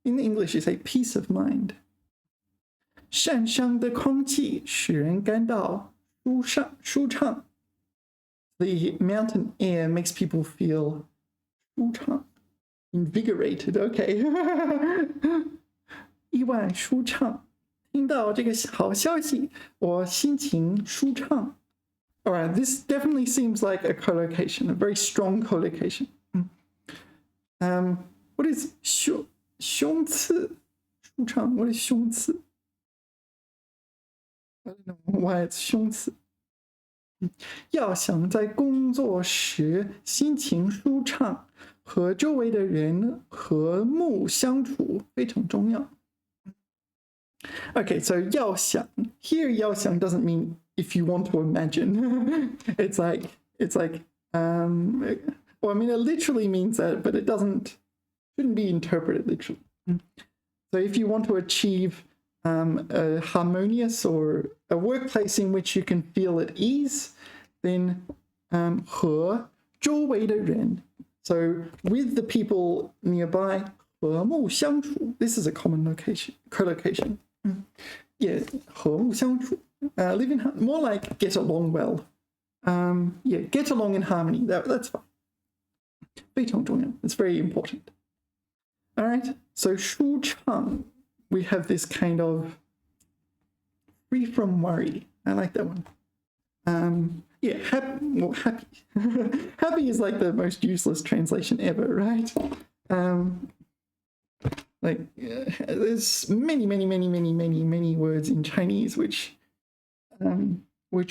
In English, you say peace of mind. 善香的空气使人感到舒畅. The mountain air makes people feel 舒畅, invigorated. Okay. 意外舒畅. 听到这个好消息，我心情舒畅。All right, this definitely seems like a collocation, a very strong collocation. What is 胸次舒畅? What is 胸次? I don't know why it's 胸次。要想在工作时心情舒畅，和周围的人和睦相处非常重要。Okay, so 要想 here 要想 doesn't mean if you want to imagine. it's like well, I mean it literally means that, but it shouldn't be interpreted literally. So if you want to achieve a harmonious or a workplace in which you can feel at ease, then 和周围的人, so with the people nearby, 和睦相处, this is a common collocation. Yeah, 和睦相处, live in more like get along well. Yeah, get along in harmony. That's fine. 非常重要. It's very important. All right. So 舒畅, we have this kind of free from worry. I like that one. Yeah, happy. Happy is like the most useless translation ever, right? There's many words in Chinese which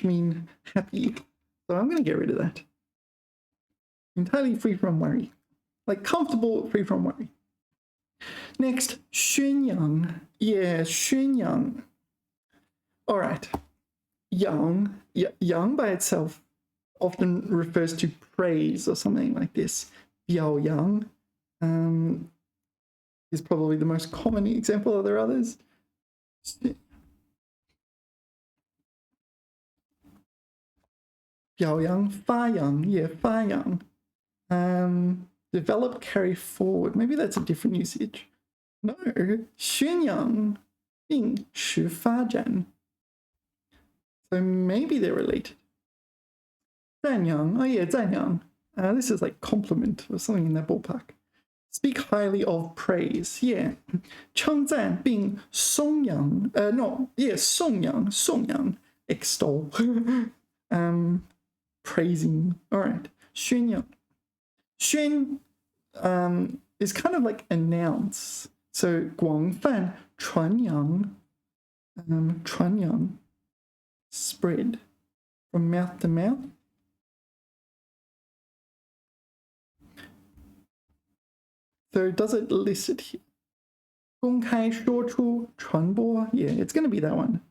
mean happy. So I'm going to get rid of that. Entirely free from worry. Like comfortable, free from worry. Next, 宣扬. Yeah, 宣扬. All right. Yang by itself often refers to praise or something like this. 表扬 is probably the most common example. Are there others? 表扬, 发扬, yeah, 发扬. Develop, carry forward. Maybe that's a different usage. No, 宣扬并使发展. So maybe they're related. 赞扬, oh yeah, 赞扬. This is like compliment or something in that ballpark. Speak highly of praise, yeah. 称赞并颂扬, no, yeah, 颂扬, extol. Praising, all right. 宣扬. 宣 is kind of like announce. So 广泛传扬, 传扬, spread from mouth to mouth. So does it list it here? 公开说出传播, yeah, it's going to be that one.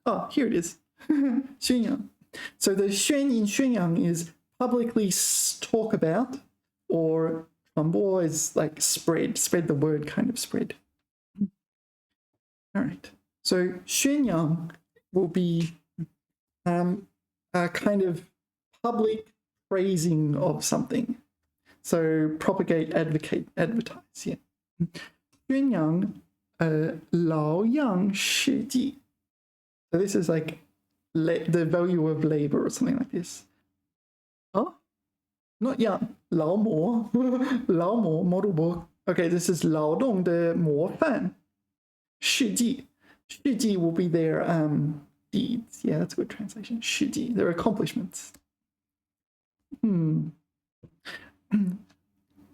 Oh, here it is. 宣扬. So the 宣 in 宣扬 is publicly talk about, or 传播 is like spread the word, kind of spread. All right. So 宣扬 will be a kind of public praising of something. So propagate, advocate, advertise. Yeah. 宣扬劳养实际. So this is like the value of labor or something like this. Oh, not young. 劳模劳模 model book. Okay, this is 劳动的模范事迹. 事迹 will be their deeds. Yeah, that's a good translation. 事迹, their accomplishments.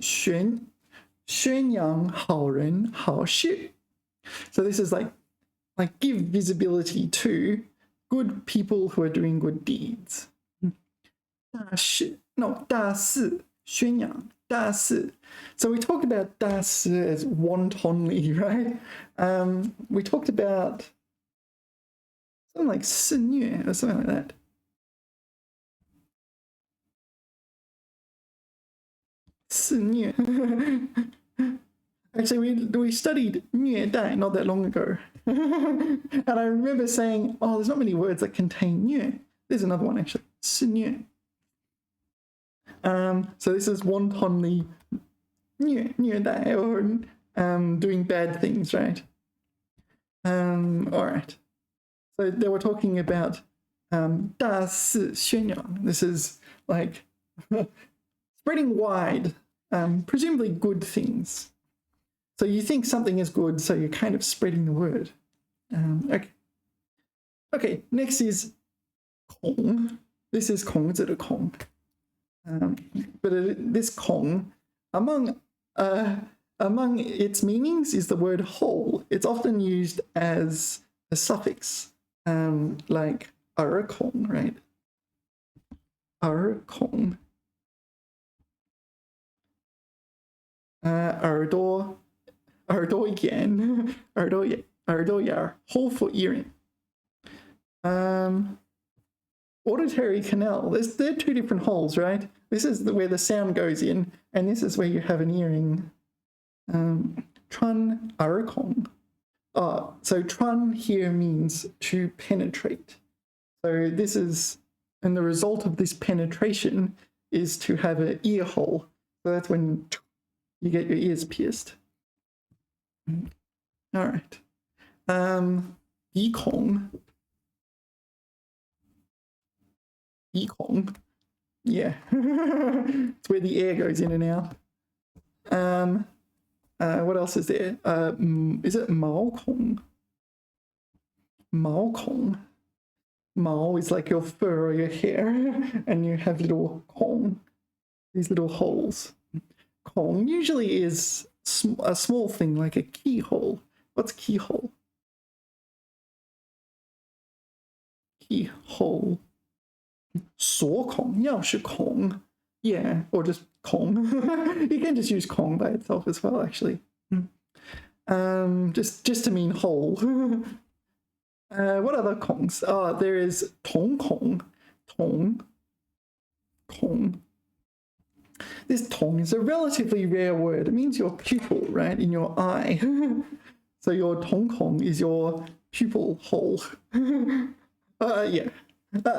宣扬好人好事. So this is like give visibility to good people who are doing good deeds. 大事 no 大事宣扬大事. So we talked about 大事 as wantonly, right? We talked about something like 肆虐 or something like that. 肆虐 Actually, we studied 虐待 not that long ago. And I remember saying, oh, there's not many words that contain 虐. There's another one, actually. 肆虐. So this is wantonly 虐待, or doing bad things, right? All right. So they were talking about 大肆宣扬. This is like spreading wide, presumably good things. So you think something is good, so you're kind of spreading the word. Okay, next is 孔. This is 孔子的孔. But this 孔, among its meanings is the word whole. It's often used as a suffix, like 儿孔, right? 儿孔. 耳朵眼 耳朵眼 hole for earring. Auditory canal. They're two different holes, right? This is where the sound goes in, and this is where you have an earring. 穿耳孔. So 穿 here means to penetrate. So this is, and the result of this penetration is to have an ear hole. So that's when you get your ears pierced. All right. 鼻孔. Yeah. It's where the air goes in and out. What else is there? Is it 毛孔? 毛孔. 毛 is like your fur or your hair, and you have little 孔, these little holes. 孔 usually is a small thing like a keyhole. What's keyhole? Keyhole. 锁孔, 钥匙孔. Yeah, or just 孔. You can just use 孔 by itself as well, actually. Just to mean hole. What other 孔s? There is 瞳孔. 瞳孔. This 瞳 is a relatively rare word. It means your pupil, right, in your eye. So your 瞳孔 is your pupil hole. Yeah.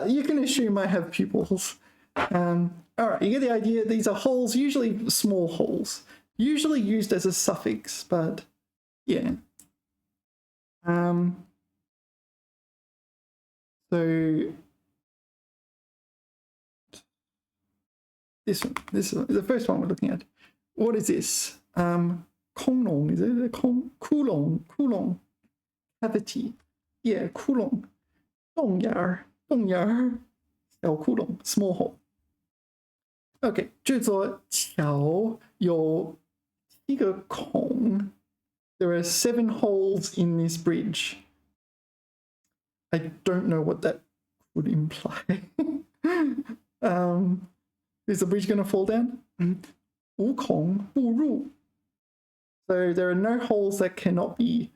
You can assume I have pupils. All right, you get the idea. These are holes, usually small holes, usually used as a suffix, but yeah. So this one, the first one we're looking at. What is this? 空窿, is it a 窟窿, cavity? Yeah, 窟窿, 洞眼儿, 小窟窿, small hole. Okay, 这座桥有7个孔. There are 7 holes in this bridge. I don't know what that would imply. Is the bridge going to fall down? 无孔不入. So there are no holes that cannot be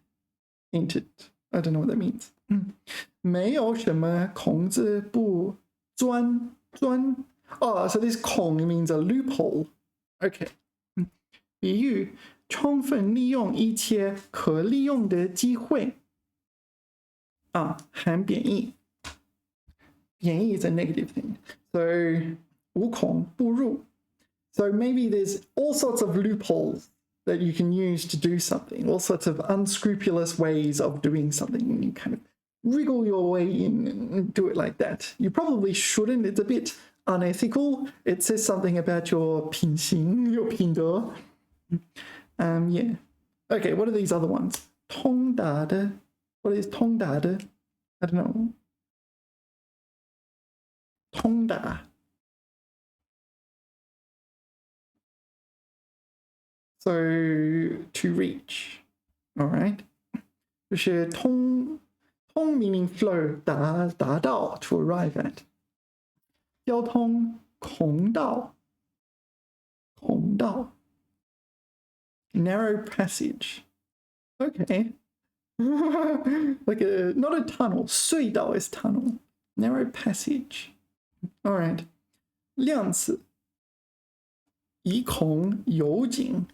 entered. I don't know what that means. 没有什么孔子不钻. Oh, so this 孔 means a loophole. Okay. 比喻充分利用一切可利用的机会。含贬义。贬义 is a negative thing. So 无孔不入. So maybe there's all sorts of loopholes that you can use to do something, all sorts of unscrupulous ways of doing something, and you kind of wriggle your way in and do it like that. You probably shouldn't. It's a bit unethical. It says something about your 品行, your 品德. Yeah. Okay, what are these other ones? 通达的. What is 通达的? I don't know. 通达. So to reach, all right. 就是通 meaning flow, 达到 to arrive at. 交通孔道 narrow passage. Okay. Like not a tunnel. 隧道 is tunnel. Narrow passage. All right. 量子以孔有井.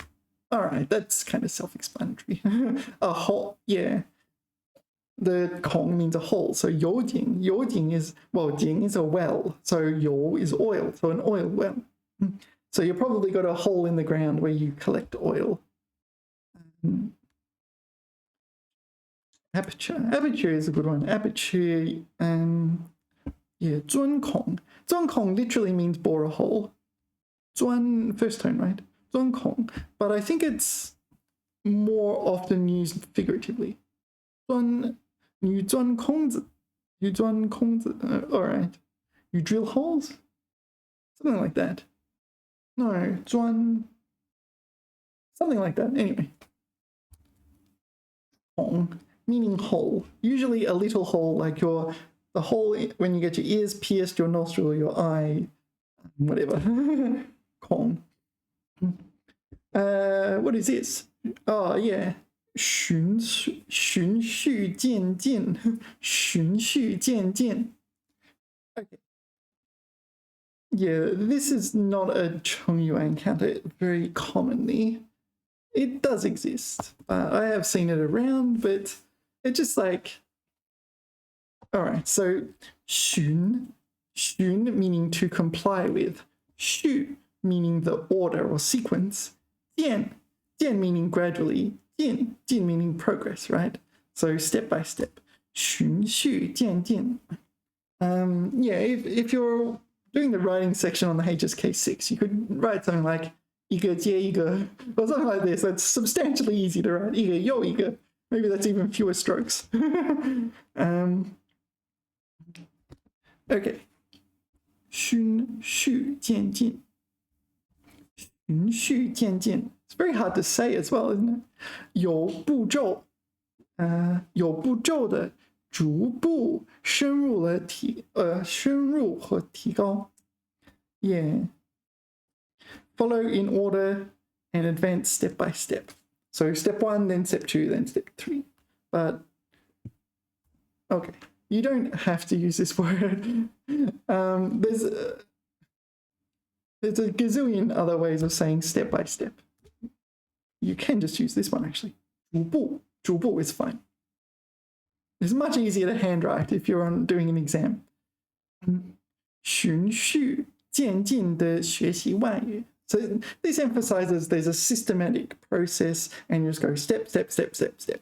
All right, that's kind of self-explanatory. A hole, yeah. The 孔 means a hole, so 有井 is, well, 井 is a well, so 有 is oil, so an oil well. So you probably got a hole in the ground where you collect oil. Aperture is a good one. Aperture, yeah, 钻孔. 钻孔 literally means bore a hole. 钻, first tone, right? 钻孔. But I think it's more often used figuratively. 钻, you 钻空子. You 钻空子. All right. You drill holes? Something like that. No, 钻, something like that. Anyway. 孔, meaning hole. Usually a little hole, like the hole when you get your ears pierced, your nostril, your eye, whatever. 孔. What is this? Oh, yeah. 循序渐进. 循序渐进. Okay. Yeah, this is not a Chongyu I encounter very commonly. It does exist. I have seen it around, but it's just like... All right, so 循 meaning to comply with. 序 meaning the order or sequence. 渐 meaning gradually. 进 meaning progress, right? So step by step. 循序渐进. Yeah, if you're doing the writing section on the HSK6, you could write something like 一个接一个 or something like this. That's substantially easy to write. 一个又一个. Maybe that's even fewer strokes. Okay. 循序渐进. 循序渐进. It's very hard to say as well, isn't it? 有步骤的逐步深入和提高. Yeah. Follow in order and advance step by step. So step 1, then step 2, then step 3. But okay, you don't have to use this word. There's a gazillion other ways of saying step by step. You can just use this one actually. 逐步 is fine. It's much easier to handwrite if you're doing an exam. 循序渐进的学习外语. So this emphasizes there's a systematic process and you just go step, step, step, step, step.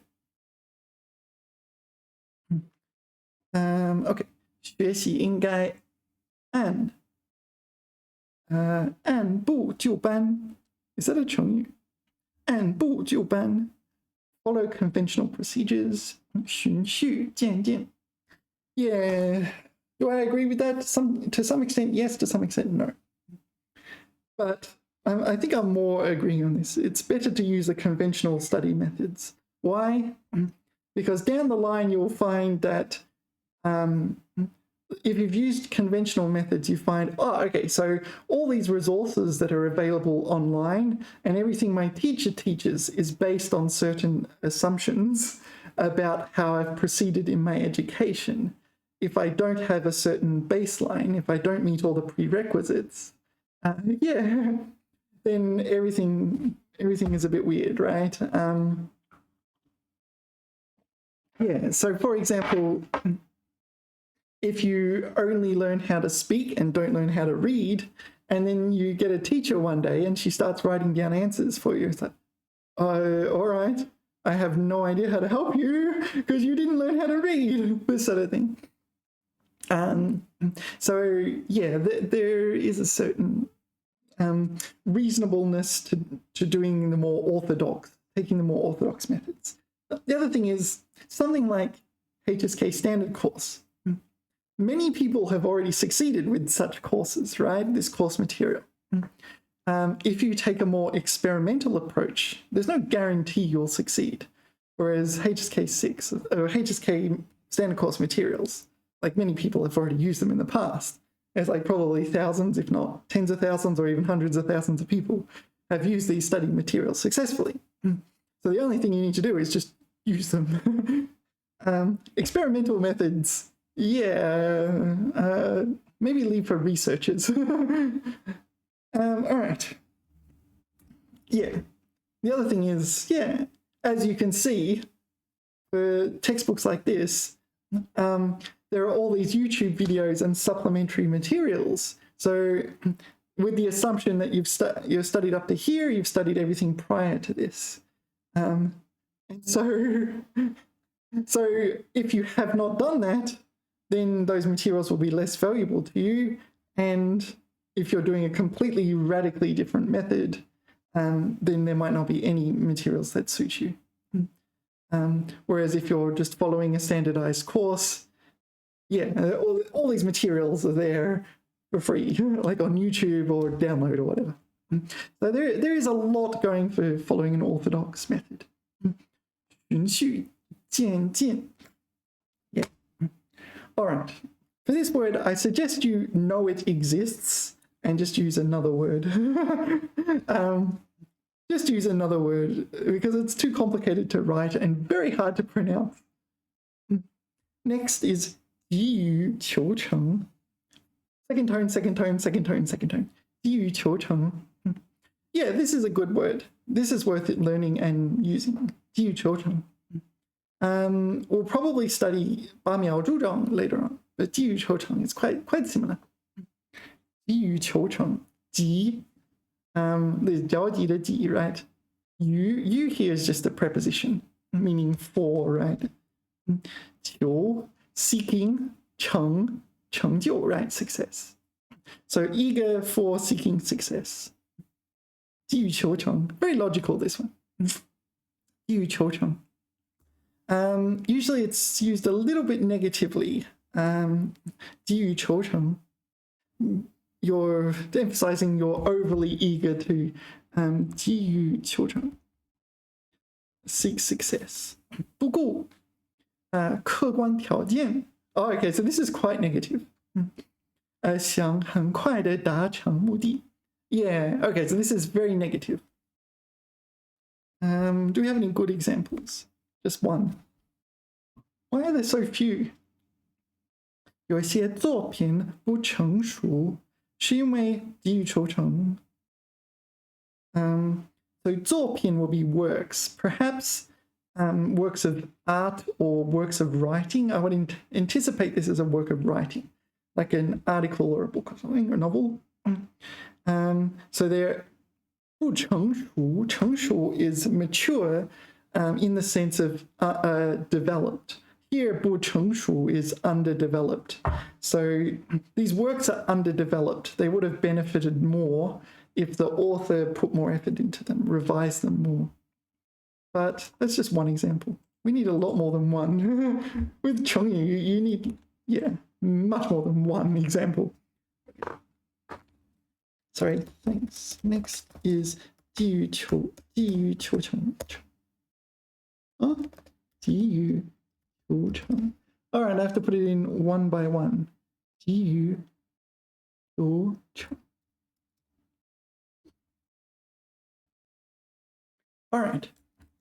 Okay. 学习应该按部就班. Is that a 成语? 按部就班. Follow conventional procedures. 循序渐进. Yeah. Do I agree with that? To some extent, yes. To some extent, no. But I think I'm more agreeing on this. It's better to use the conventional study methods. Why? Because down the line, you'll find that if you've used conventional methods, you find, oh, okay, so all these resources that are available online and everything my teacher teaches is based on certain assumptions about how I've proceeded in my education. if I don't have a certain baseline, if I don't meet all the prerequisites, yeah, then everything is a bit weird, right? Yeah, so for example, if you only learn how to speak and don't learn how to read, and then you get a teacher one day and she starts writing down answers for you, it's like, all right, I have no idea how to help you because you didn't learn how to read, this sort of thing. So yeah, there is a certain reasonableness to doing the more orthodox, taking the more orthodox methods. The other thing is something like HSK Standard Course. Many people have already succeeded with such courses, right? This course material. If you take a more experimental approach, there's no guarantee you'll succeed. Whereas HSK6 or HSK Standard Course materials, like many people have already used them in the past. There's like probably thousands, if not tens of thousands or even hundreds of thousands of people have used these study materials successfully. So the only thing you need to do is just use them. Experimental methods, yeah, maybe leave for researchers. All right. Yeah. The other thing is, yeah, as you can see, for textbooks like this, there are all these YouTube videos and supplementary materials. So with the assumption that you've studied up to here, you've studied everything prior to this. And so if you have not done that, then those materials will be less valuable to you. And if you're doing a completely radically different method, then there might not be any materials that suit you. Whereas if you're just following a standardized course, yeah, all these materials are there for free, like on YouTube or download or whatever. So there is a lot going for following an orthodox method. 循序渐进. Yeah. All right. For this word, I suggest you know it exists and just use another word. Just use another word because it's too complicated to write and very hard to pronounce. Next is 急于求成. Second tone, second tone, second tone, second tone. 急于求成. Yeah, this is a good word. This is worth it learning and using. 急于求成. We'll probably study 八秒助长 later on, but 急于求成 is quite similar. 急于求成. 急, there's 着急的急, right? You here is just a preposition, meaning for, right? 求, seeking, 成, 成就, right? Success. So eager for seeking success. 急于求成. Very logical, this one. 急于求成. Usually it's used a little bit negatively. 急于求成. You're emphasizing you're overly eager to 急于求成. Seek success. 不顾客观条件. Oh, okay, so this is quite negative. 想很快地达成目的. Yeah, okay, so this is very negative. Do we have any good examples? Just one. Why are there so few? 有些作品不成熟，是因为急于求成. So 作品 will be works, perhaps works of art or works of writing. I would anticipate this as a work of writing, like an article or a book or something, or a novel. So they're 不成熟, 成熟 is mature in the sense of developed. Here, 不成熟 is underdeveloped. So these works are underdeveloped. They would have benefited more if the author put more effort into them, revised them more. But that's just one example. We need a lot more than one. With Chongyu, you need, yeah, much more than one example. Sorry, thanks. Next is 基于求成. Huh? 基于求成. All right, I have to put it in one by one. 基于求成. All right,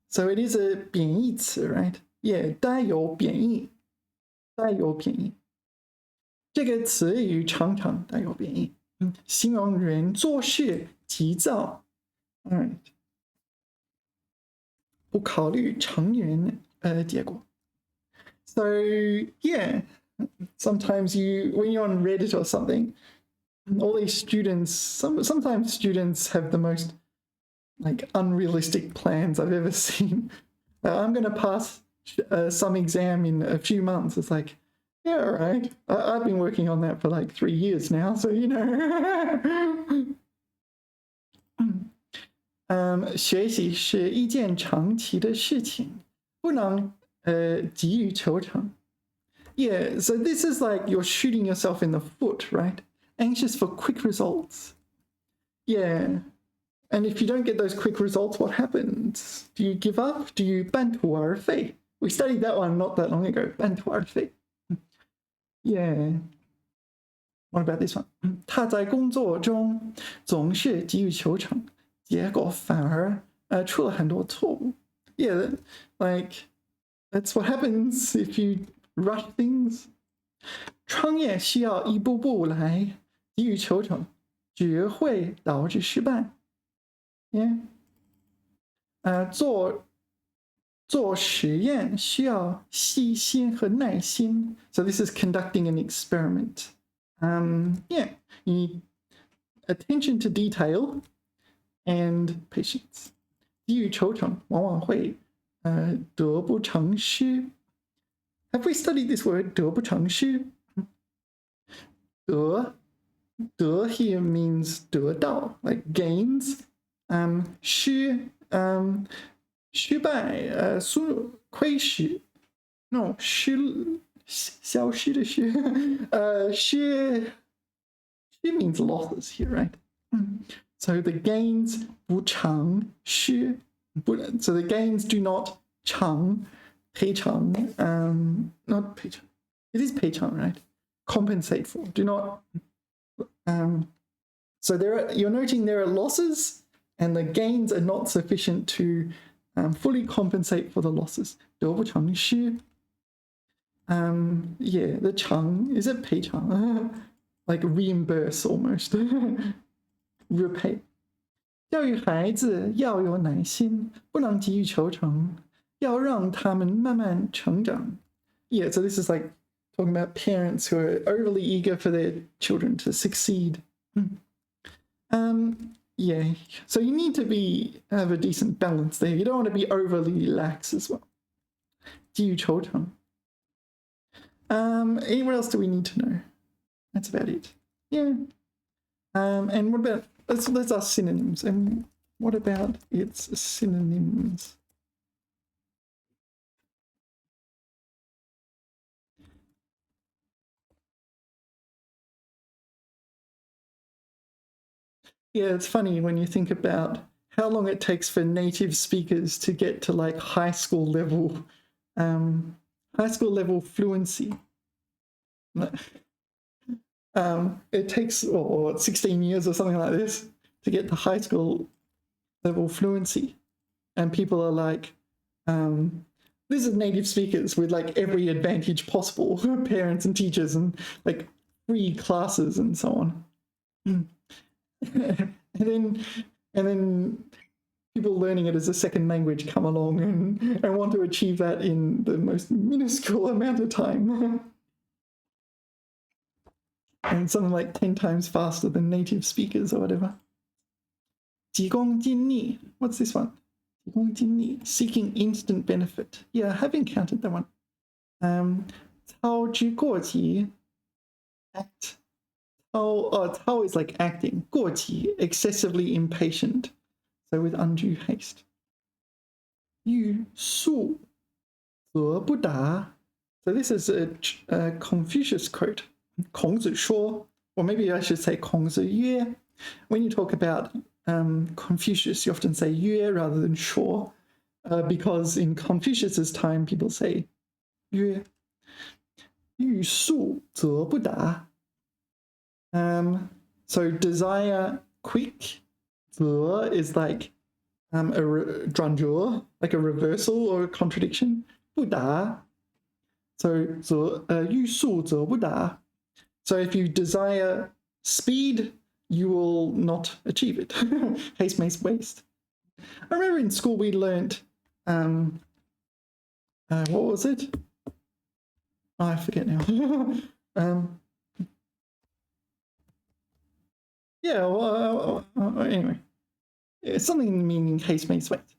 so it is a 贬义词, right? Yeah, 带有贬义. 带有贬义.这个词语常常带有贬义，形容人做事急躁。Alright. 不考虑长远结果。So yeah, sometimes when you're on Reddit or something, all these students, sometimes students have the most like unrealistic plans I've ever seen. I'm going to pass some exam in a few months. It's like, yeah, all right. I've been working on that for like 3 years now, so you know. 学习是一件长期的事情，不能急于求成。Yeah, so this is like you're shooting yourself in the foot, right? Anxious for quick results. Yeah. And if you don't get those quick results, what happens? Do you give up? Do you 半途而废? We studied that one not that long ago. 半途而废. Yeah. What about this one? 他在工作中总是急于求成，结果反而出了很多错误。Yeah, like that's what happens if you rush things. 创业需要一步步来，急于求成只会导致失败。Yeah. 做实验需要细心和耐心。So this is conducting an experiment. Yeah, you need attention to detail and patience. 急于求成往往会得不偿失。Have we studied this word 得不偿失？得 here means 得到 like gains. 失败亏失 no 消失的失失 means losses here, right? So the gains 不偿失 so the gains do not 偿赔偿 not 赔偿 it is 赔偿 right? Compensate for, do not so you're noting there are losses and the gains are not sufficient to fully compensate for the losses. 得不偿失 yeah, the 偿 is it 赔偿 like reimburse almost. Repay. 教育孩子要有耐心，不能急于求成，要让他们慢慢成长。Yeah, so this is like talking about parents who are overly eager for their children to succeed. Yeah, so you need to have a decent balance there. You don't want to be overly lax as well. 急于求成. What else do we need to know? That's about it. Yeah. And what about let's ask synonyms. And what about its synonyms? Yeah, it's funny when you think about how long it takes for native speakers to get to like high school level fluency. It takes 16 years or something like this to get to high school level fluency. And people are like, this is native speakers with like every advantage possible, parents and teachers and like free classes and so on. and then people learning it as a second language come along and want to achieve that in the most minuscule amount of time. And something like 10 times faster than native speakers or whatever. 急功近利. What's this one? 急功近利, seeking instant benefit. Yeah, I have encountered that one. 操之过急, act. 操 is like acting. 过急, excessively impatient. So with undue haste. 欲速则不达. So this is a Confucius quote. 孔子说, or maybe I should say 孔子曰. When you talk about Confucius, you often say 曰 rather than 说, because in Confucius's time, people say 曰. 欲速则不达. So desire quick. 则 is like a 转折, like a reversal or a contradiction. 不达. So 欲速则不达. So if you desire speed, you will not achieve it. Haste makes waste. I remember in school we learned, what was it? Oh, I forget now. Yeah, well, anyway. It's something meaning haste makes waste.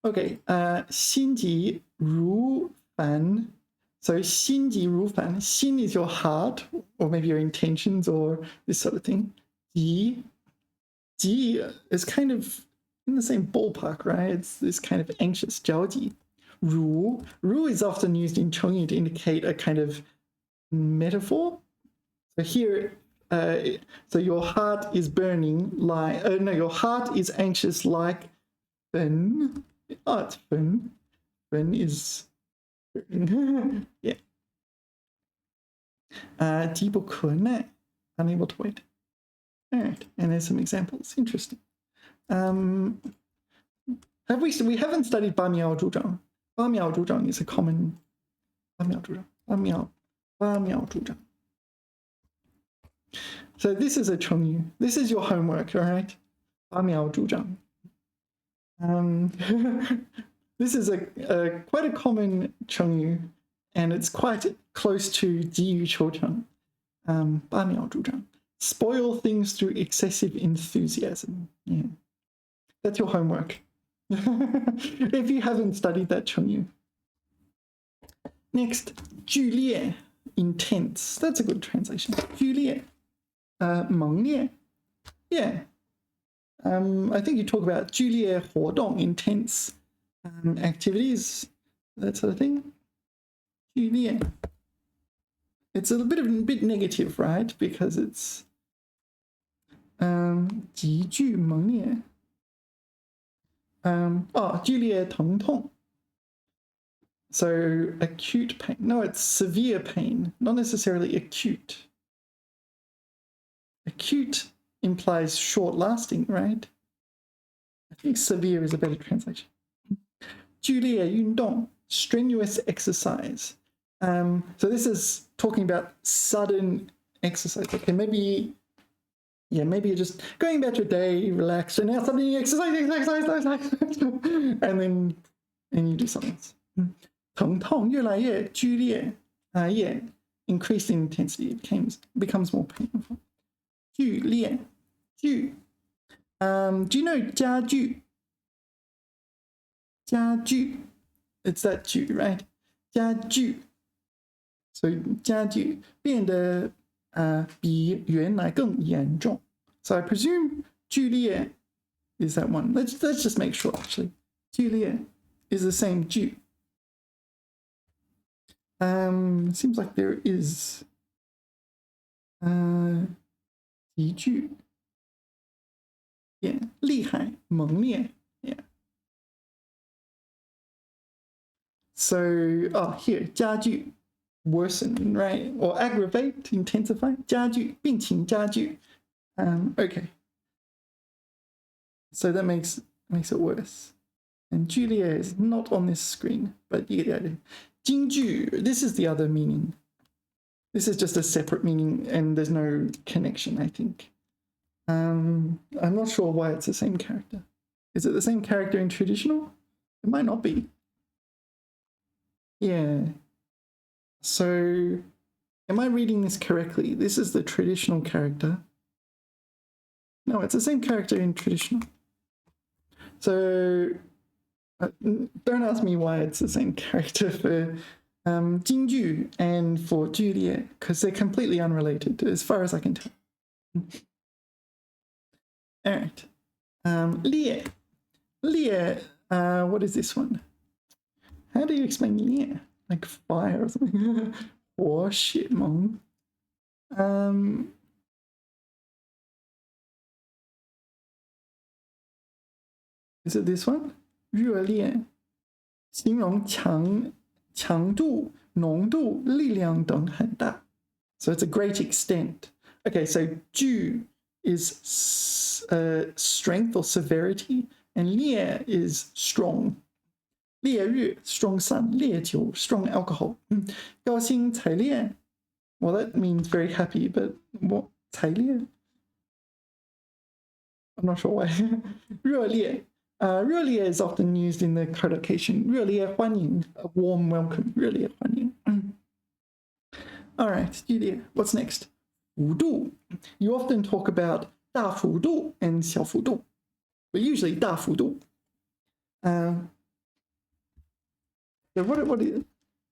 Okay, 心急如烦. So 心急如烦, 心 is your heart, or maybe your intentions, or this sort of thing. 急 is kind of in the same ballpark, right? It's this kind of anxious, 着急. 如 is often used in 成语 to indicate a kind of metaphor. So here, so your heart is burning like, no, your heart is anxious like 粉. Oh, it's 粉. 粉 is yeah. 急不可耐, unable to wait. All right, and there's some examples. Interesting. We haven't studied 八秒助长. 八秒助长 is a common 八秒助长. 八秒助长. So this is a 成语. This is your homework, all right? 八秒助长. This is quite a common 成语, and it's quite close to 急于求成. 八秒助长. Spoil things through excessive enthusiasm. Yeah, that's your homework. If you haven't studied that 成语. Next, 剧烈, intense. That's a good translation. 剧烈, 猛烈. Yeah. I think you talk about 剧烈活动, intense activities, that sort of thing. 剧烈. It's a bit negative, right? Because it's 急剧猛烈. 剧烈疼痛. So acute pain. No, it's severe pain, not necessarily acute. Acute implies short-lasting, right? I think severe is a better translation. 剧烈运动, strenuous exercise. So this is talking about sudden exercise. Okay, maybe you're just going about your day, relaxed, and now suddenly you exercise, and you do something else. 疼痛越来越剧烈, increased in intensity, becomes more painful. 剧烈, 剧. Do you know 家具? 家具, it's that 具, right? 家具. So 家具变得比原来更严重. So I presume 剧烈 is that one. Let's just make sure actually. 剧烈 is the same 剧. Seems like there is 急剧. Yeah, 厉害, 猛烈. Yeah. So, here, 加剧, worsen, right? Or aggravate, intensify. 加剧, 病情加剧. Okay. So that makes it worse. And Julia is not on this screen, but you get the idea. 京剧, this is the other meaning. This is just a separate meaning, and there's no connection, I think. I'm not sure why it's the same character. Is it the same character in traditional? It might not be. Yeah. So, am I reading this correctly? This is the traditional character. No, it's the same character in traditional. So, don't ask me why it's the same character for 京剧 and for Juliet, because they're completely unrelated, as far as I can tell. All right. 烈. 烈, what is this one? How do you explain 烈? Like fire or something? 火血猛. Is it this one? 热烈. 形容强度, 浓度, 力量等很大. So it's a great extent. Okay, so 剧 is strength or severity, and 烈 is strong. 烈烈日 strong sun, 烈酒 strong alcohol. 高兴采烈 well, that means very happy, but what 采烈 I'm not sure why. 热烈 热烈 is often used in the collocation. 热烈欢迎 a warm welcome. 热烈欢迎 All right, Julia, what's next? 幅度 You often talk about 大幅度 and 小幅度, but usually 大幅度 So what is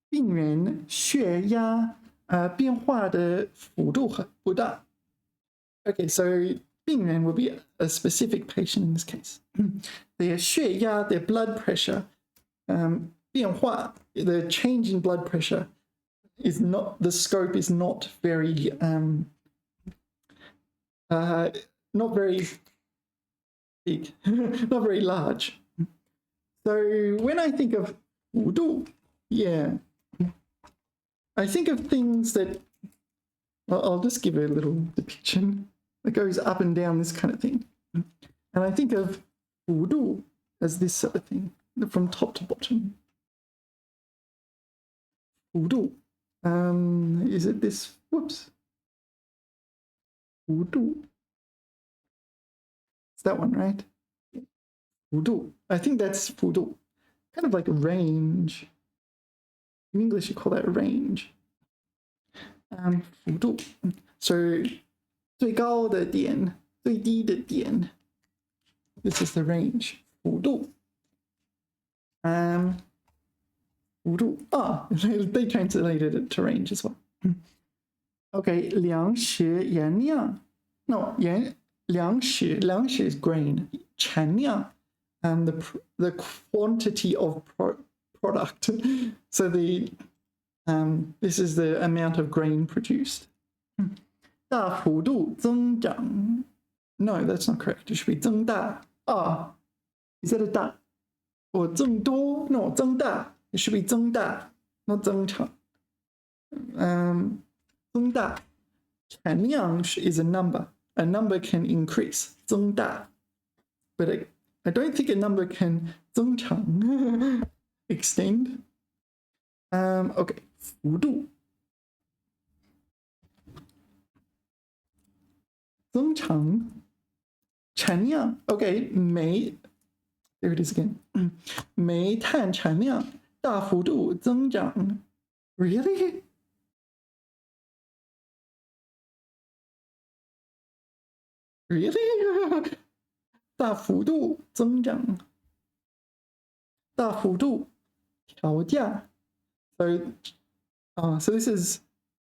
病人血压变化的幅度不大 Okay, so 病人 will be a specific patient in this case. Their 血压, their blood pressure, 变化 the change in blood pressure is not, the scope is not very not very big, not very large. So when I think of 幅度 yeah, I think of things that, well, I'll just give a little depiction that goes up and down, this kind of thing. And I think of 幅度 as this sort of thing, from top to bottom. 幅度 is it this? Whoops. 幅度 It's that one, right? 幅度 I think that's 幅度 kind of like a range. In English, you call that a range. 幅度 So 最高的点最低的点 This is the range. 幅度 幅度 they translated it to range as well. Okay, 量血盐量 No, 量血 is grain. 产量 the quantity of product. So the this is the amount of grain produced. 大幅度增长 No, that's not correct. It should be 增大 is that a 大 or 增多 No, 增大 It should be 增大 not 增长 增大 产量 is a number. A number can increase 增大 but I don't think a number can 增长 extend. Okay, 幅度增长产量 Okay, there it is again. 煤炭产量大幅度增长 Really? Really? 大幅度增长大幅度调价 So this is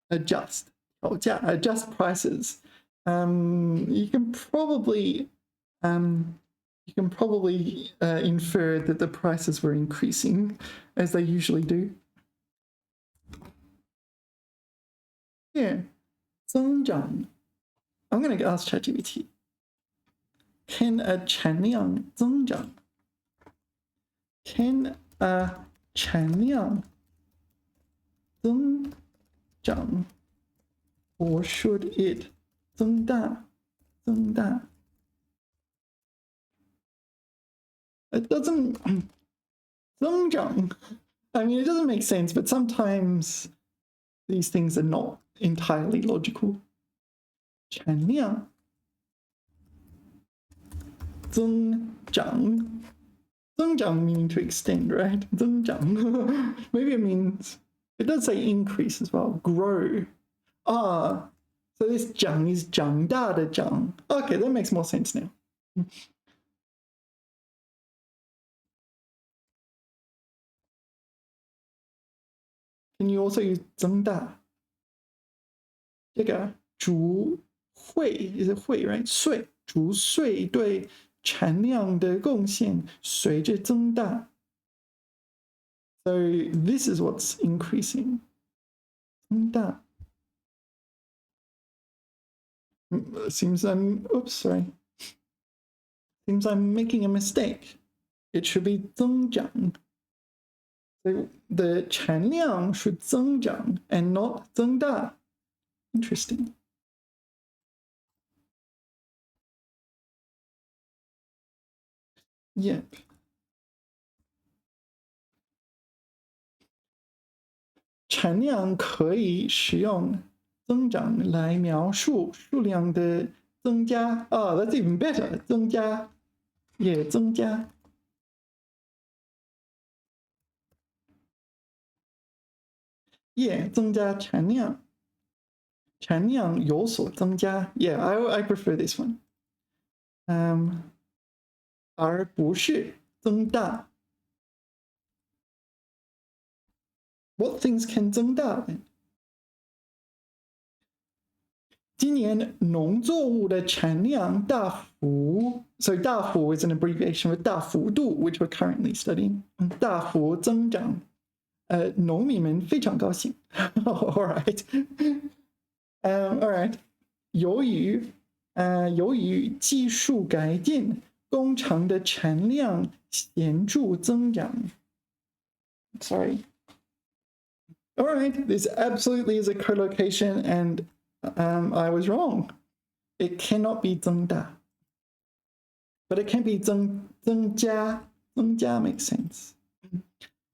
adjust 调价 adjust prices. You can probably infer that the prices were increasing as they usually do. Yeah, 增长 I'm going to ask ChatGPT. Can a 产量增长 Can a 产量增长 or should it 增大 It doesn't 增长 I mean, it doesn't make sense, but sometimes these things are not entirely logical. 产量增长 增长 meaning to extend, right? 增长 maybe it means it does say increase as well. Grow. So this 长 is 长大的长 Okay, that makes more sense now. Can you also use 增大这个逐汇 is it 汇 right? 税逐税对产量的贡献随着增大 So this is what's increasing 增大 Seems I'm making a mistake. It should be 增长 So the 产量 should 增长 and not 增大 Interesting. Yep. 产量可以使用增长来描述数量的增加。Oh, that's even better. 增加，也增加。也增加产量，产量有所增加。Yeah, I prefer this one. 而不是增大。What things can 增大？今年农作物的产量大幅 ，so 大幅 is an abbreviation of 大幅度 ，which we're currently studying. 大幅增长，农民们非常高兴。All right, all right. 由于技术改进，工厂的产量显著增长。Sorry. All right, this absolutely is a collocation, and I was wrong. It cannot be 增大, but it can be 增加 makes sense.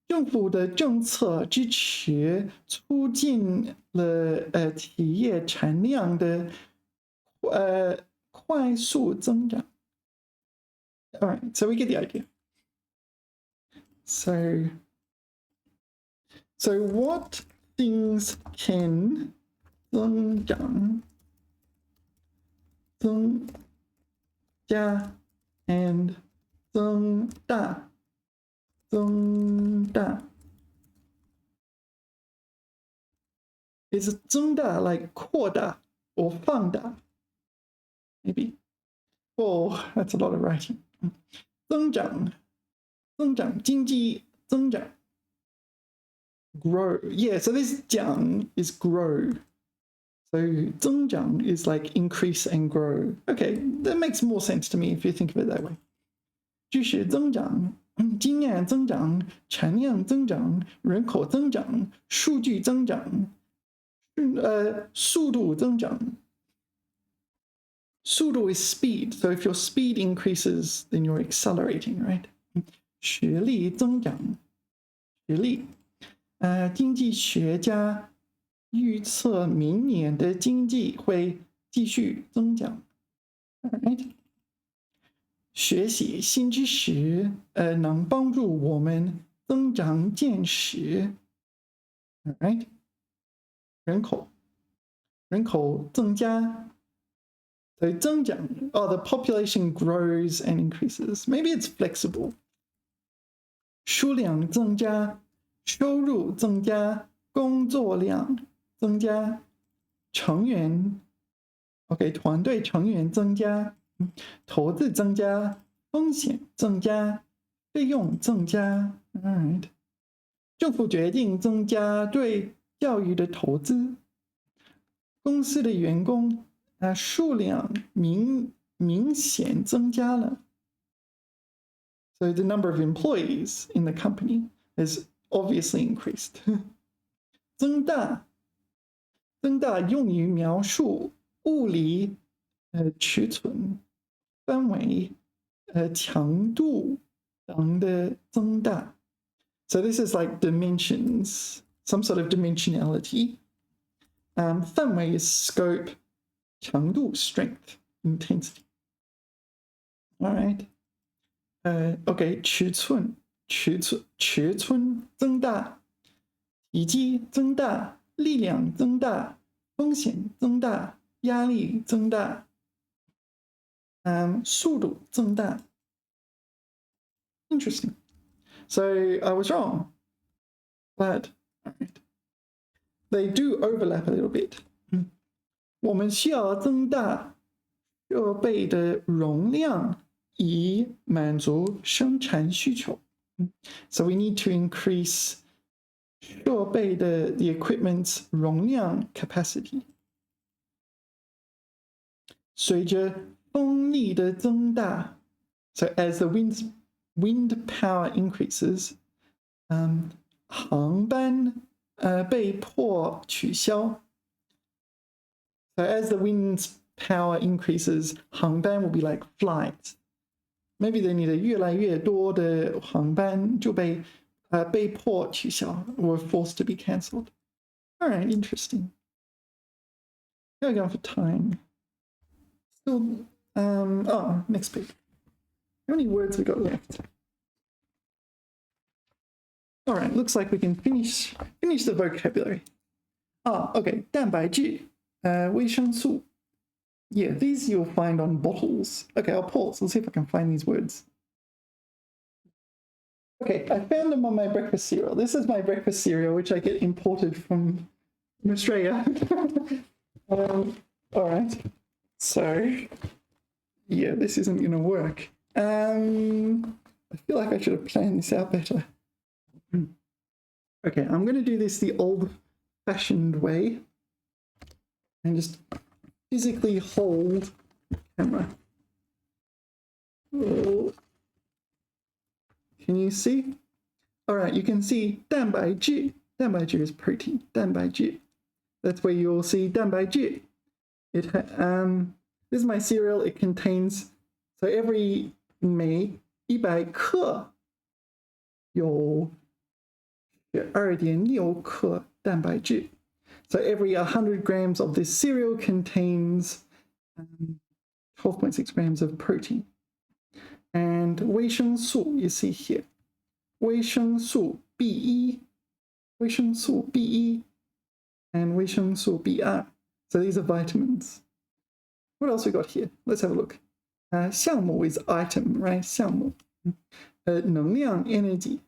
政府的政策支持促进了企业产量的快速增长。All right, so we get the idea. So what things can 增长、增加 and 增大、增大 is 增大 like 扩大 or 放大 maybe. Oh, that's a lot of writing. 增长、经济增长 grow. Yeah, so this 长 is grow. So 增长 is like increase and grow. Okay, that makes more sense to me if you think of it that way. 知识增长、经验增长、产量增长、人口增长、数据增长、速度增长。速度 is speed. So if your speed increases, then you're accelerating, right? 学历增长，学历。经济学家预测明年的经济会继续增长。Right? 学习新知识，能帮助我们增长见识。Right? 人口增加。So 增长 the population grows and increases. Maybe it's flexible. 数量增加，收入增加，工作量增加，成员 OK 团队成员增加，投资增加，风险增加，费用增加。All right. 政府决定增加对教育的投资，公司的员工数量明显增加了。So the number of employees in the company has obviously increased. 增大用于描述物理尺寸、范围、强度等的增大。So this is like dimensions, some sort of dimensionality. 范围 is scope, 强度 strength, intensity. All right. OK, 尺寸增大，体积增大，力量增大，风险增大，压力增大，速度增大。Interesting. So I was wrong, but all right. They do overlap a little bit. 我们需要增大设备的容量，以满足生产需求。So we need to increase 设备的 the equipment's 容量 capacity. 随着风力的增大 so as the wind power increases, 航班被迫取消。So as the wind's power increases, 航班 will be like flights. Maybe they need 越来越多的航班就被迫取消 or forced to be cancelled. All right, interesting. How are we going for time? Still, oh, next page. How many words we got left? All right, looks like we can finish the vocabulary. Oh, okay, 蛋白质, 维生素. Yeah, these you'll find on bottles. Okay, I'll pause. Let's see if I can find these words. Okay, I found them on my breakfast cereal. This is my breakfast cereal, which I get imported from Australia. All right, so yeah, this isn't going to work. I feel like I should have planned this out better. Okay, I'm going to do this the old-fashioned way and just physically hold the camera. Oh. Can you see? All right, you can see 蛋白质. 蛋白质 is protein. 蛋白质. That's where you'll see 蛋白质. This is my cereal. It contains, so every 每100克有12.6克蛋白质. So every 100 grams of this cereal contains 12.6 grams of protein. And 维生素, you see here. 维生素 B1, 维生素 B1, and 维生素 B2. So these are vitamins. What else we got here? Let's have a look. 项目 is item, right? 项目. 能量 energy.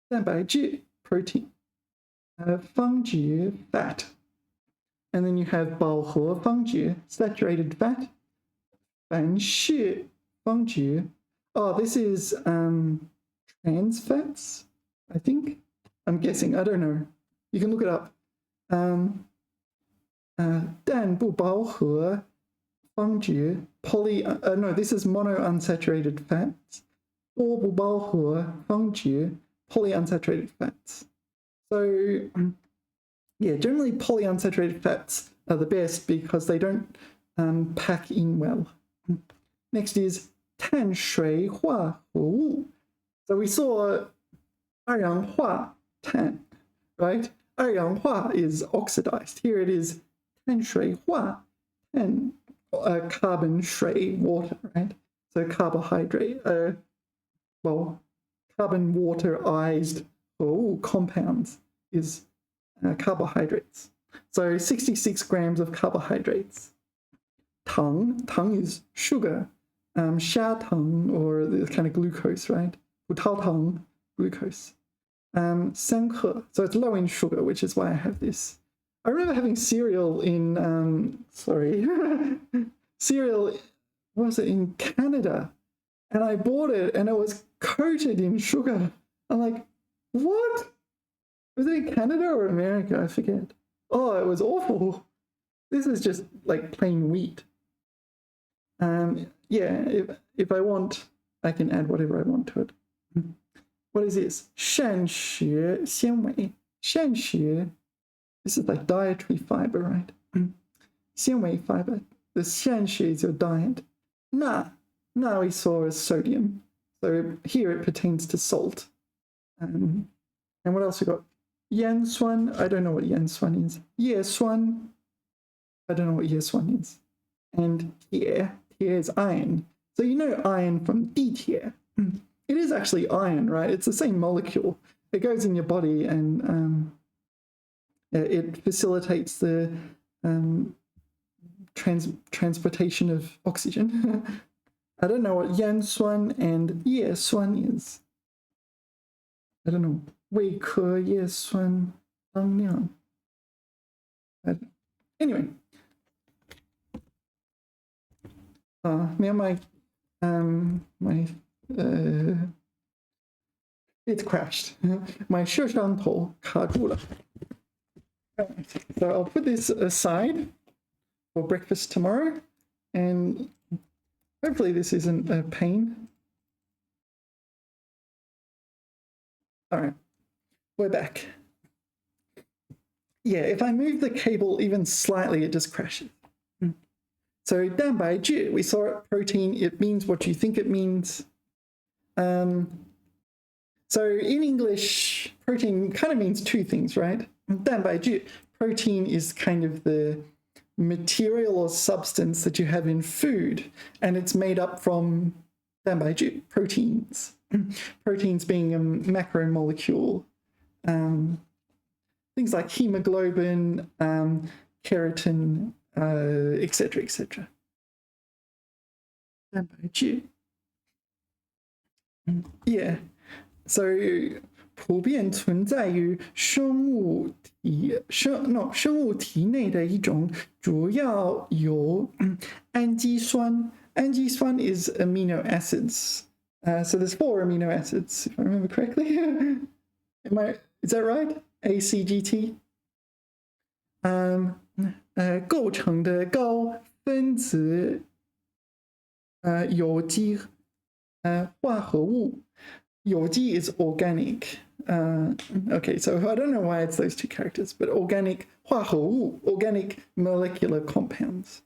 蛋白质 protein. 方质 fat. And then you have 饱和方质 saturated fat. 反式方质. Oh, this is trans fats, I think. I'm guessing. I don't know. You can look it up. 氮不饱和方质 no, this is monounsaturated fats. 多不饱和方质 polyunsaturated fats. So, yeah, generally polyunsaturated fats are the best because they don't pack in well. Next is 碳水化合物. So we saw 二氧化碳, right? 二氧化 is oxidized. Here it is 碳水化, and carbon 水 water, right? So carbohydrate, well, carbon waterized compounds is carbohydrates. So 66 grams of carbohydrates. 糖 is sugar. 砂糖 or the kind of glucose, right? 葡萄糖 glucose. 3克, so it's low in sugar, which is why I have this. I remember having cereal in, cereal, what was it, in Canada, and I bought it and it was coated in sugar. I'm like, what? Was it in Canada or America? I forget. Oh, it was awful. This is just like plain wheat. Yeah, if I want, I can add whatever I want to it. What is this? 膳食纤维. 膳食. This is like dietary fiber, right? 纤维 fiber. The 膳食 is your diet. Na we saw as sodium. So here it pertains to salt. And what else we got? 盐酸. I don't know what 盐酸 is. 叶酸. I don't know what 叶酸 is. And here is iron. So you know iron from 地铁. It is actually iron, right? It's the same molecule. It goes in your body and it facilitates the transportation of oxygen. I don't know what 盐酸 and 叶酸 is. I don't know. 胃科叶酸当量. Anyway. Now it's crashed. My 摄像头卡住了. So I'll put this aside for breakfast tomorrow, and hopefully this isn't a pain. All right, we're back. Yeah, if I move the cable even slightly, it just crashes. So 蛋白质, we saw it, protein, it means what you think it means. So in English, protein kind of means two things, right? 蛋白质, protein is kind of the material or substance that you have in food, and it's made up from 蛋白质, proteins. Proteins being a macromolecule. Things like hemoglobin, keratin, etc., etc. 蛋白质. Yeah, so 普遍存在于生物体内的一种主要由氨基酸 is amino acids. So there's 4 amino acids, if I remember correctly. Is that right? ACGT. 构成的高分子有机化合物。有机 is organic. Okay, so I don't know why it's those 2 characters, but organic 化合物 organic molecular compounds.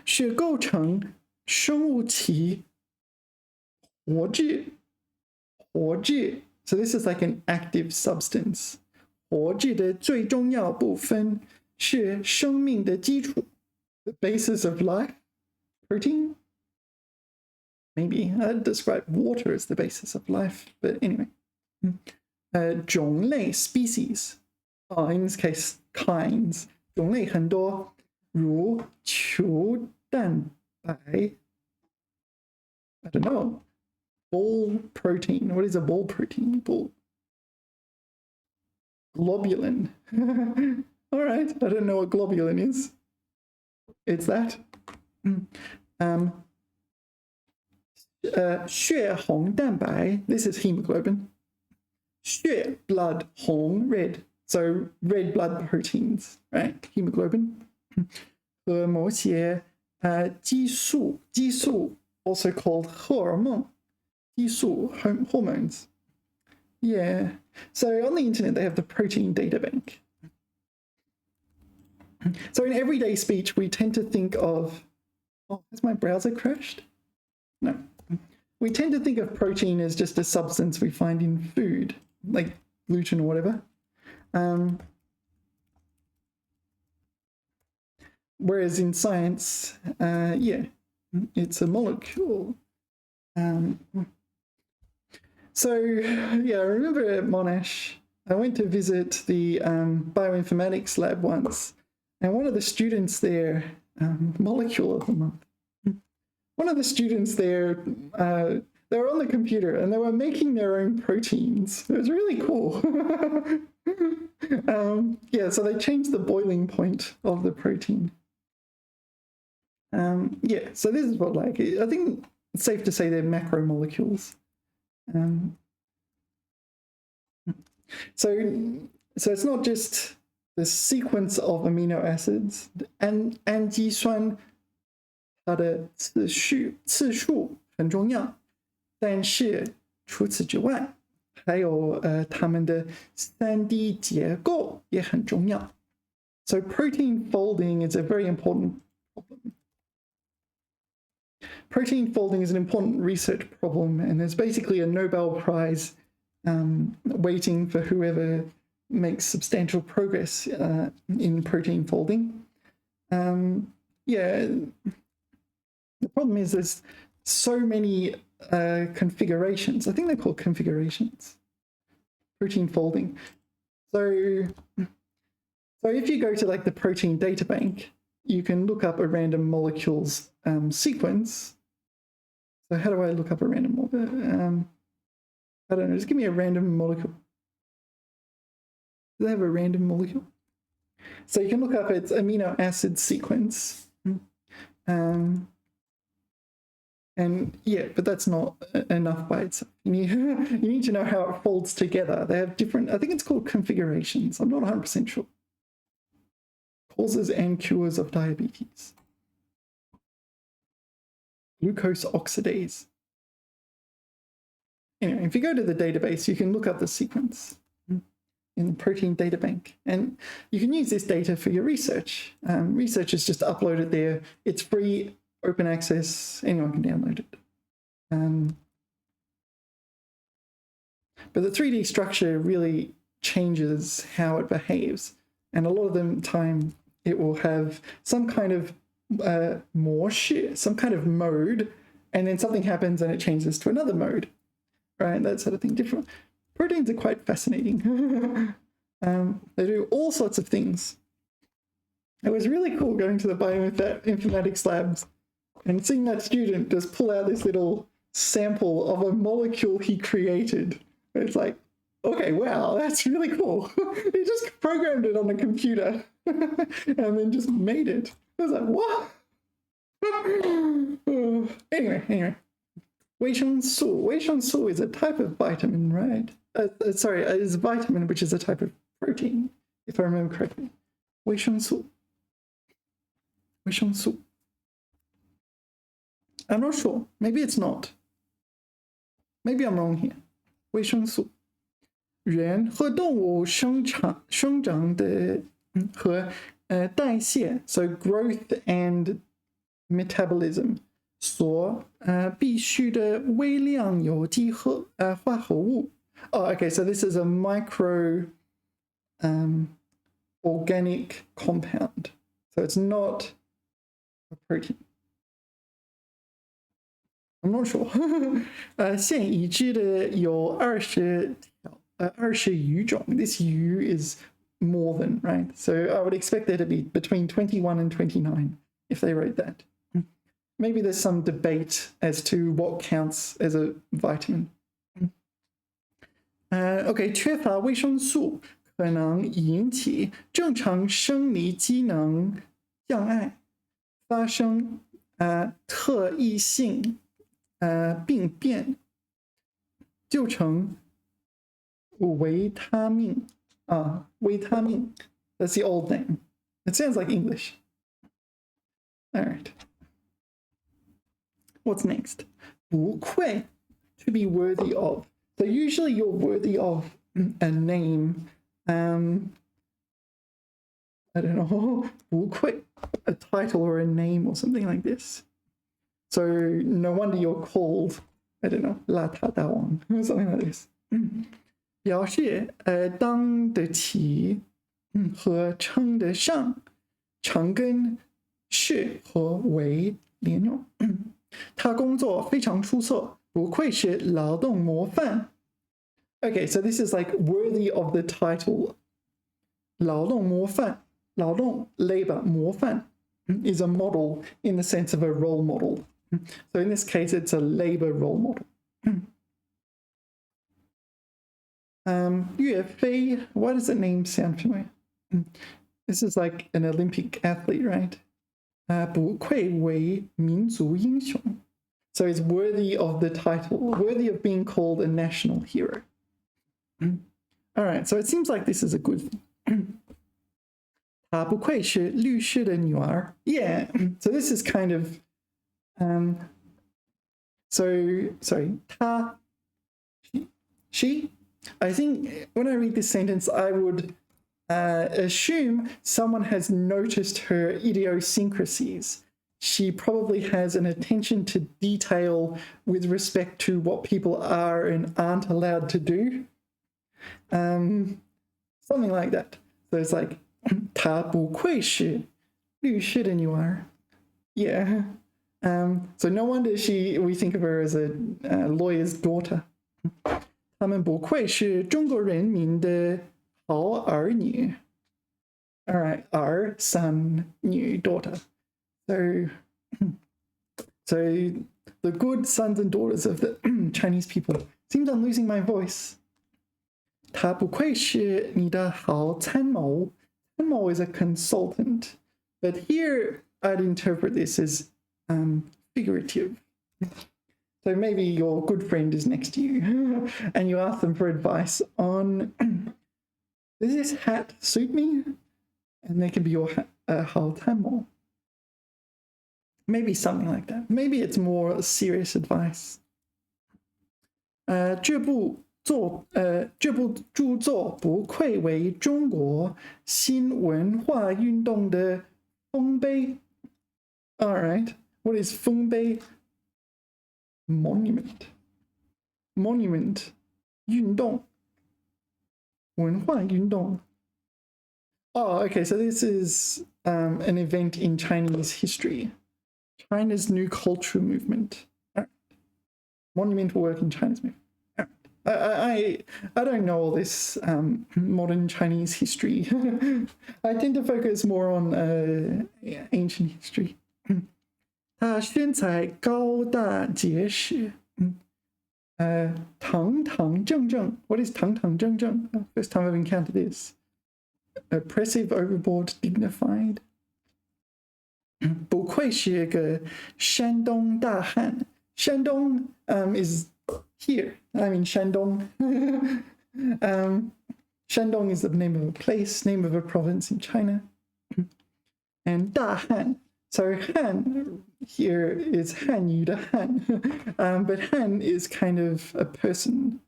是构成生物体活质 So this is like an active substance. 活质的最重要部分是生命的基础 The basis of life. Protein? Maybe. I'd describe water as the basis of life, but anyway. 种类 species. In this case, kinds. 种类很多如球蛋白 I don't know. Ball protein. What is a ball protein? Ball. Globulin. All right. I don't know what globulin is. It's that. 血红蛋白 This is hemoglobin. 血 blood 红 red. So red blood proteins, right? Hemoglobin. 和某些激素 also called 荷尔蒙 激素 hormones. Yeah. So on the internet they have the protein data bank. So in everyday speech we tend to think of has my browser crashed? No. We tend to think of protein as just a substance we find in food, like gluten or whatever. Whereas in science, yeah, it's a molecule. So, yeah, I remember at Monash, I went to visit the bioinformatics lab once, and one of the students there, molecule of the month, one of the students there, they were on the computer and they were making their own proteins. It was really cool. Yeah, so they changed the boiling point of the protein. Yeah, so this is what I think it's safe to say they're macromolecules. So it's not just the sequence of amino acids, and 氨基酸它的次数很重要，但是除此之外，还有它们的3D 结构也很重要。So protein folding is a very important problem. Protein folding is an important research problem, and there's basically a Nobel Prize waiting for whoever makes substantial progress in protein folding. Yeah, the problem is there's so many configurations. I think they're called configurations. Protein folding. So if you go to like the protein data bank, you can look up a random molecules sequence. So how do I look up a random molecule? I don't know, just give me a random molecule. Do they have a random molecule? So you can look up its amino acid sequence. And yeah, but that's not enough by itself. You need to know how it folds together. They have different, I think it's called configurations. I'm not 100% sure. Causes and cures of diabetes. Glucose oxidase. Anyway, if you go to the database, you can look up the sequence in the protein data bank, and you can use this data for your research. Researchers just upload it there. It's free, open access, anyone can download it. But the 3D structure really changes how it behaves. and a lot of the time it will have some kind of more shit, some kind of mode, and then something happens and it changes to another mode, right? That sort of thing. Different proteins are quite fascinating. They do all sorts of things. It was really cool going to the bioinformatics labs and seeing that student just pull out this little sample of a molecule he created. It's like, okay, wow, that's really cool. He just programmed it on a computer and then just made it. I was like, what? Anyway. 维生素. 维生素 is a type of vitamin, right? Sorry, it's a vitamin, which is a type of protein, if I remember correctly. 维生素. 维生素. I'm not sure. Maybe it's not. Maybe I'm wrong here. 维生素. 人和动物生长的和代谢 so growth and metabolism 所必须的微量有机化合物. Oh, okay, so this is a micro organic compound. So it's not a protein. I'm not sure. 现已知的有20余种. This U is more than, right? So I would expect there to be between 21 and 29 if they wrote that. Maybe there's some debate as to what counts as a vitamin. Okay, 缺乏维生素可能引起正常生理机能障碍，发生特异性病变，就成维他命维他命. That's the old name. It sounds like English. All right. What's next? 不愧, to be worthy of. So usually you're worthy of a name. I don't know. 不愧, a title or a name or something like this. So no wonder you're called, I don't know, 邋遢大王 or something like this. 表示当得起和称得上，常跟是和为连用。他工作非常出色，不愧是劳动模范。Okay, so this is like worthy of the title. 劳动模范，劳动 labor 模范 is a model in the sense of a role model. So in this case, it's a labor role model. 岳飞, why does the name sound familiar? This is like an Olympic athlete, right? 不愧为民族英雄. So it's worthy of the title, worthy of being called a national hero. All right, so it seems like this is a good thing. 她不愧是律师的女儿. Yeah, so this is kind of, sorry, 她, she? I think when I read this sentence, I would assume someone has noticed her idiosyncrasies. She probably has an attention to detail with respect to what people are and aren't allowed to do. Something like that. So it's like, 她不愧是律师的女儿. Yeah. So no wonder we think of her as a lawyer's daughter. 他们不愧是中国人民的好儿女. All right, 儿 son, 女 daughter. So the good sons and daughters of the Chinese people. Seems I'm losing my voice. 他不愧是你的好参谋. 参谋 is a consultant, but here I'd interpret this as figurative. So maybe your good friend is next to you and you ask them for advice on, does this hat suit me? And they can be your 好参谋. Maybe something like that. Maybe it's more serious advice. 这部著作不愧为中国新文化运动的丰碑. All right. What is 丰碑? Monument. 运动文化运动. Oh, okay. So this is an event in Chinese history. China's new cultural movement. Monumental work in China's movement. I don't know all this modern Chinese history. I tend to focus more on ancient history. 他宣采高大结实，堂堂正正. What is 堂堂正正? First time I've encountered this. Oppressive, overboard, dignified. 不愧是个山东大汉. Shandong is here. I'm in Shandong. Shandong is the name of a place, name of a province in China. And 大汉. So Han here is Hanyu the Han. But Han is kind of a person.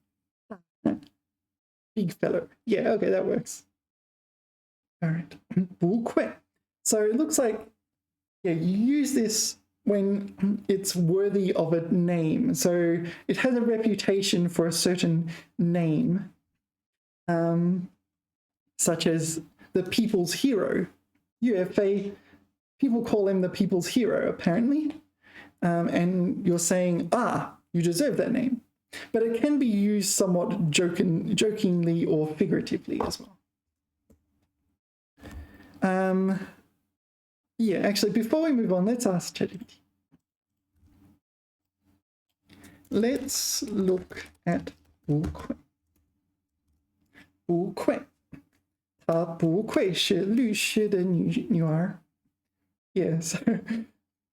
Big fellow. Yeah, okay, that works. All right. 不愧. So it looks like, yeah, you use this when it's worthy of a name. So it has a reputation for a certain name, such as the people's hero. Yue Fei, people call him the people's hero, apparently. And you're saying, you deserve that name. But it can be used somewhat jokingly or figuratively as well. Yeah, actually, before we move on, let's ask ChatGPT. Let's look at 不愧. 不愧. 她不愧是律师的女儿. Yeah, so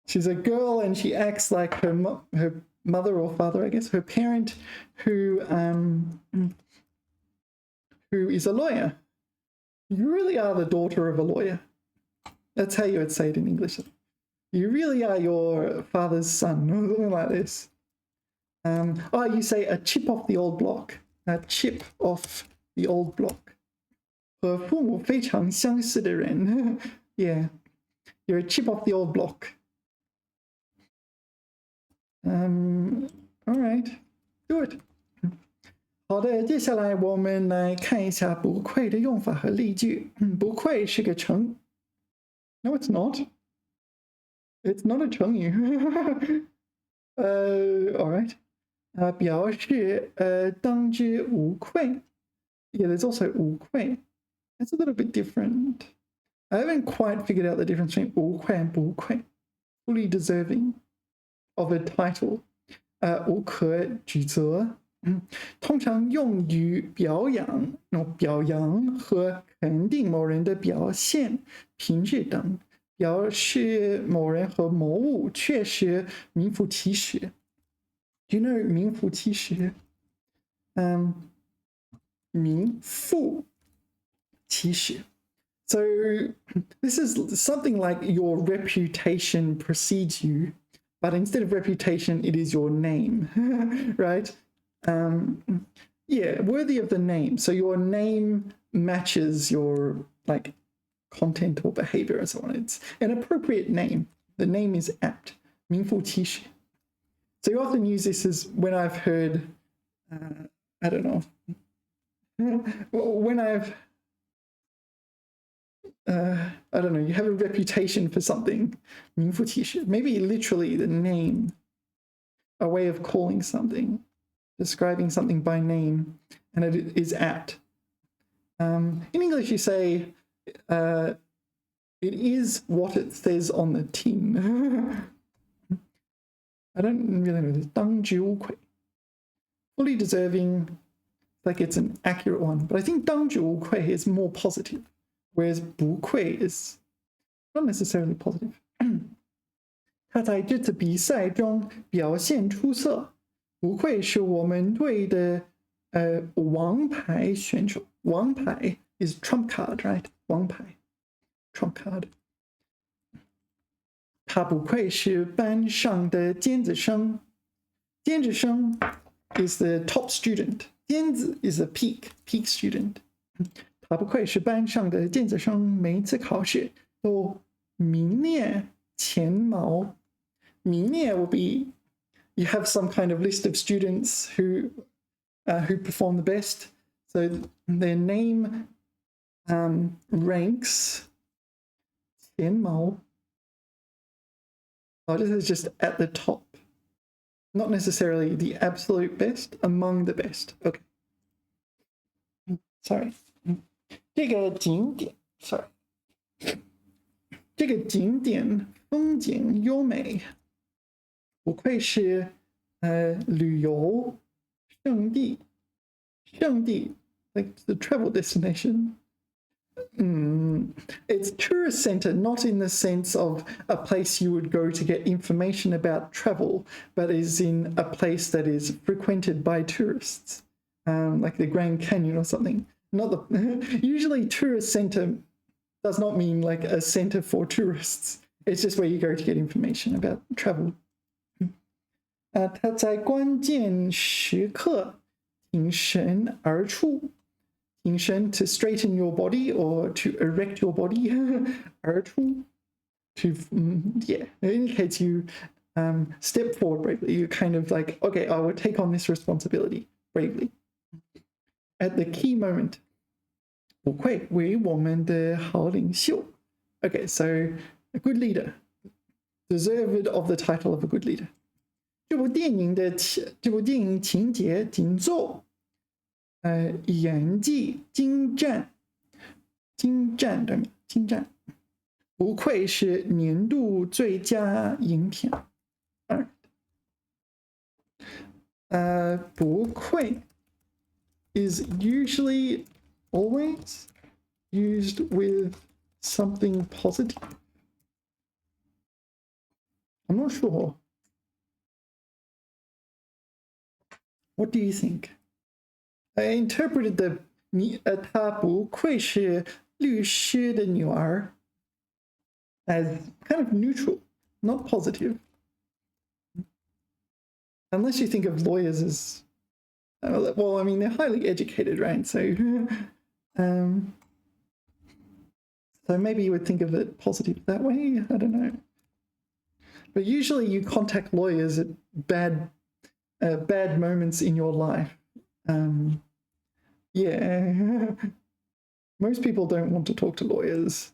she's a girl and she acts like her mother or father, I guess, her parent who is a lawyer. You really are the daughter of a lawyer. That's how you would say it in English. You really are your father's son, or something like this. You say a chip off the old block. A chip off the old block. 和父母非常相似的人. Yeah, you're a chip off the old block. All right, do it. 好的，接下来我们来看一下不愧的用法和例句。不愧是个成 No, it's not. It's not a 成语。all right. 表示当之无愧. Yeah, there's also 无愧. It's a little bit different. I haven't quite figured out the difference between 无愧 and 不愧. Fully deserving of a title. 无可指责. 通常用于表扬和肯定某人的表现、品质等，表示某人和某物确实名副其实。Do you know 名副其实？名副其实。So this is something like your reputation precedes you, but instead of reputation, it is your name, right? Yeah, worthy of the name. So your name matches your like content or behavior and so on. It's an appropriate name. The name is apt. 名副其实. So you often use this as when I've heard, I don't know, when I've, I don't know, you have a reputation for something. 名副其实. Maybe literally the name, a way of calling something. Describing something by name, and it is apt. In English, you say, it is what it says on the tin. I don't really know this. 当之无愧. Fully deserving, like it's an accurate one. But I think 当之无愧 is more positive, whereas 不愧 is not necessarily positive. 他在这次比赛中表现出色。不愧是我们队的王牌选手。王牌 is trump card, right? 王牌 trump card. 他不愧是班上的尖子生。尖子生 is the top student. 尖子 is a peak student. 他不愧是班上的尖子生，每一次考试都名列前茅。名列 will be you have some kind of list of students who perform the best. So their name ranks 前茅. Oh, this is just at the top. Not necessarily the absolute best, among the best. Okay. Sorry. 这个景点 sorry. 这个景点风景优美，不愧是旅游胜地。胜地 like the travel destination. It's tourist center, not in the sense of a place you would go to get information about travel, but is in a place that is frequented by tourists, like the Grand Canyon or something. Not the usually tourist center does not mean like a center for tourists. It's just where you go to get information about travel. 他在关键时刻挺身而出。挺身 to straighten your body or to erect your body. 而出 to yeah, it indicates you step forward bravely. You're kind of like, okay, I will take on this responsibility bravely. At the key moment. 不愧为我们的好领袖. Okay, so a good leader, deserved of the title of a good leader. 这部电影情节紧凑，演技精湛，对吗？精湛，不愧是年度最佳影片。不愧 is usually always used with something positive. I'm not sure. What do you think? I interpreted the 她不愧是律师的女儿 as kind of neutral, not positive. Unless you think of lawyers as, well, I mean, they're highly educated, right? So, so maybe you would think of it positive that way. I don't know. But usually you contact lawyers at bad moments in your life. Yeah. Most people don't want to talk to lawyers.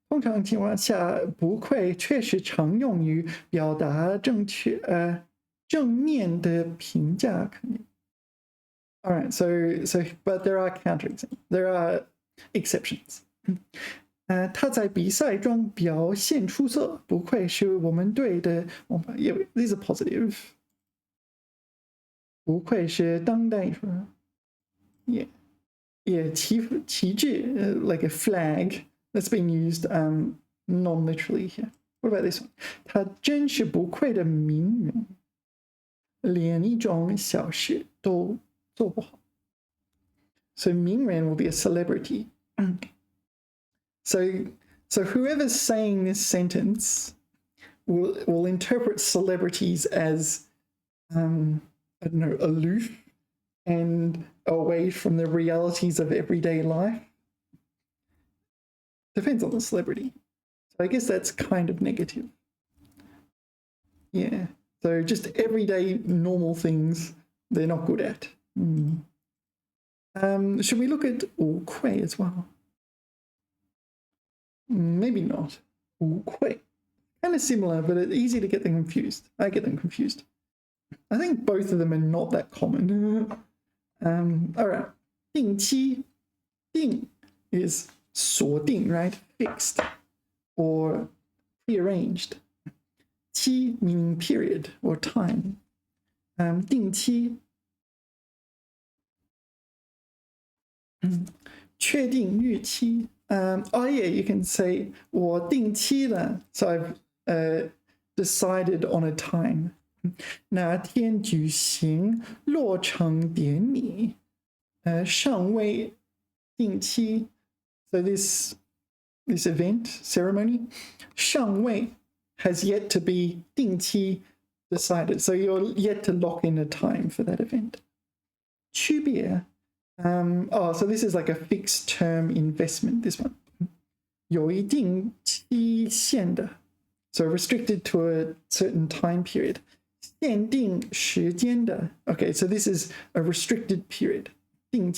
通常情况下，不愧确实常用于表达正面的评价。All right, so but there are there are exceptions. 他在比赛中表现出色，不愧是我们队的。Yeah, these are positive. 不愧是当代说 Yeah,旗帜 like a flag that's being used non-literally here. What about this one? 他真是不愧的名人，连一种小事都做不好。So 名人 will be a celebrity. So whoever's saying this sentence will interpret celebrities as I don't know, aloof and away from the realities of everyday life. Depends on the celebrity. So I guess that's kind of negative. Yeah. So just everyday normal things they're not good at. Should we look at 无愧 as well? Maybe not. 无愧. Kind of similar, but it's easy to get them confused. I get them confused. I think both of them are not that common. All right. 定期 定 is 锁定, right? Fixed or prearranged. 期 meaning period or time. 定期 确定日期 oh yeah, you can say 我定期了 so I've decided on a time. 哪天举行落成典礼尚未定期 so this event ceremony 尚未 has yet to be 定期 decided, so you're yet to lock in a time for that event. 区别 so this is like a fixed term investment, this one. 有一定期限的 so restricted to a certain time period. 限定时间的 okay, so this is a restricted period. 定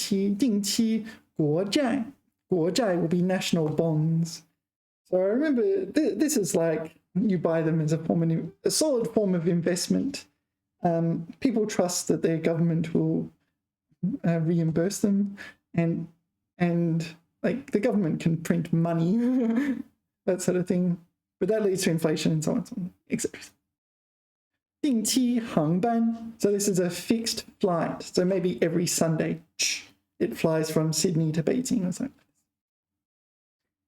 期国债国债 will be national bonds. So I remember this is like you buy them as a solid form of investment. People trust that their government will reimburse them, and like the government can print money, that sort of thing, but that leads to inflation and so on, etc. 定期航班, so this is a fixed flight, so maybe every Sunday it flies from Sydney to Beijing or something.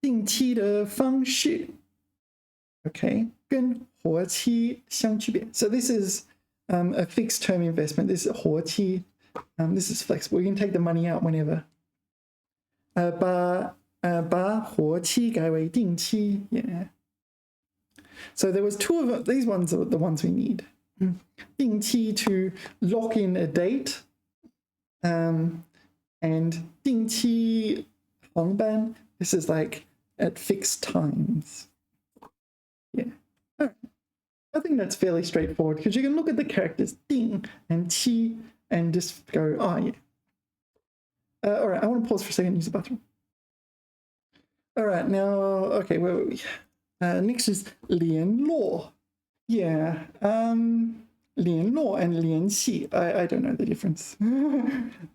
定期的方式, okay, 跟活期相区别. So this is a fixed term investment. This is 活期. This is flexible. You can take the money out whenever. 把活期改为定期. Yeah. So there was two of them. These ones are the ones we need. 定期 to lock in a date. And 定期航班, this is like at fixed times. Yeah. All right. I think that's fairly straightforward because you can look at the characters 定 and 期 and just go, oh yeah. All right, I want to pause for a second and use the bathroom. All right, now, okay, where were we? Next is 联络. Yeah, 联络 and 联系. I don't know the difference.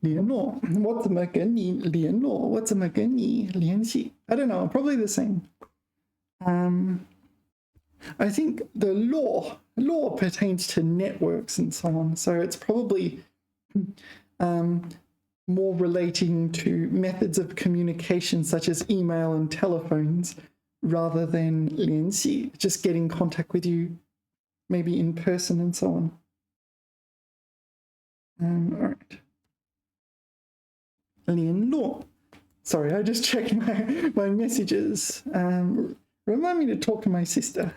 联络, 我怎么跟你联络? 我怎么跟你联系? I don't know, probably the same. I think the law pertains to networks and so on, so it's probably more relating to methods of communication such as email and telephones rather than 联系, just getting contact with you maybe in person and so on. All right. 联络. Sorry, I just checked my messages. Remind me to talk to my sister.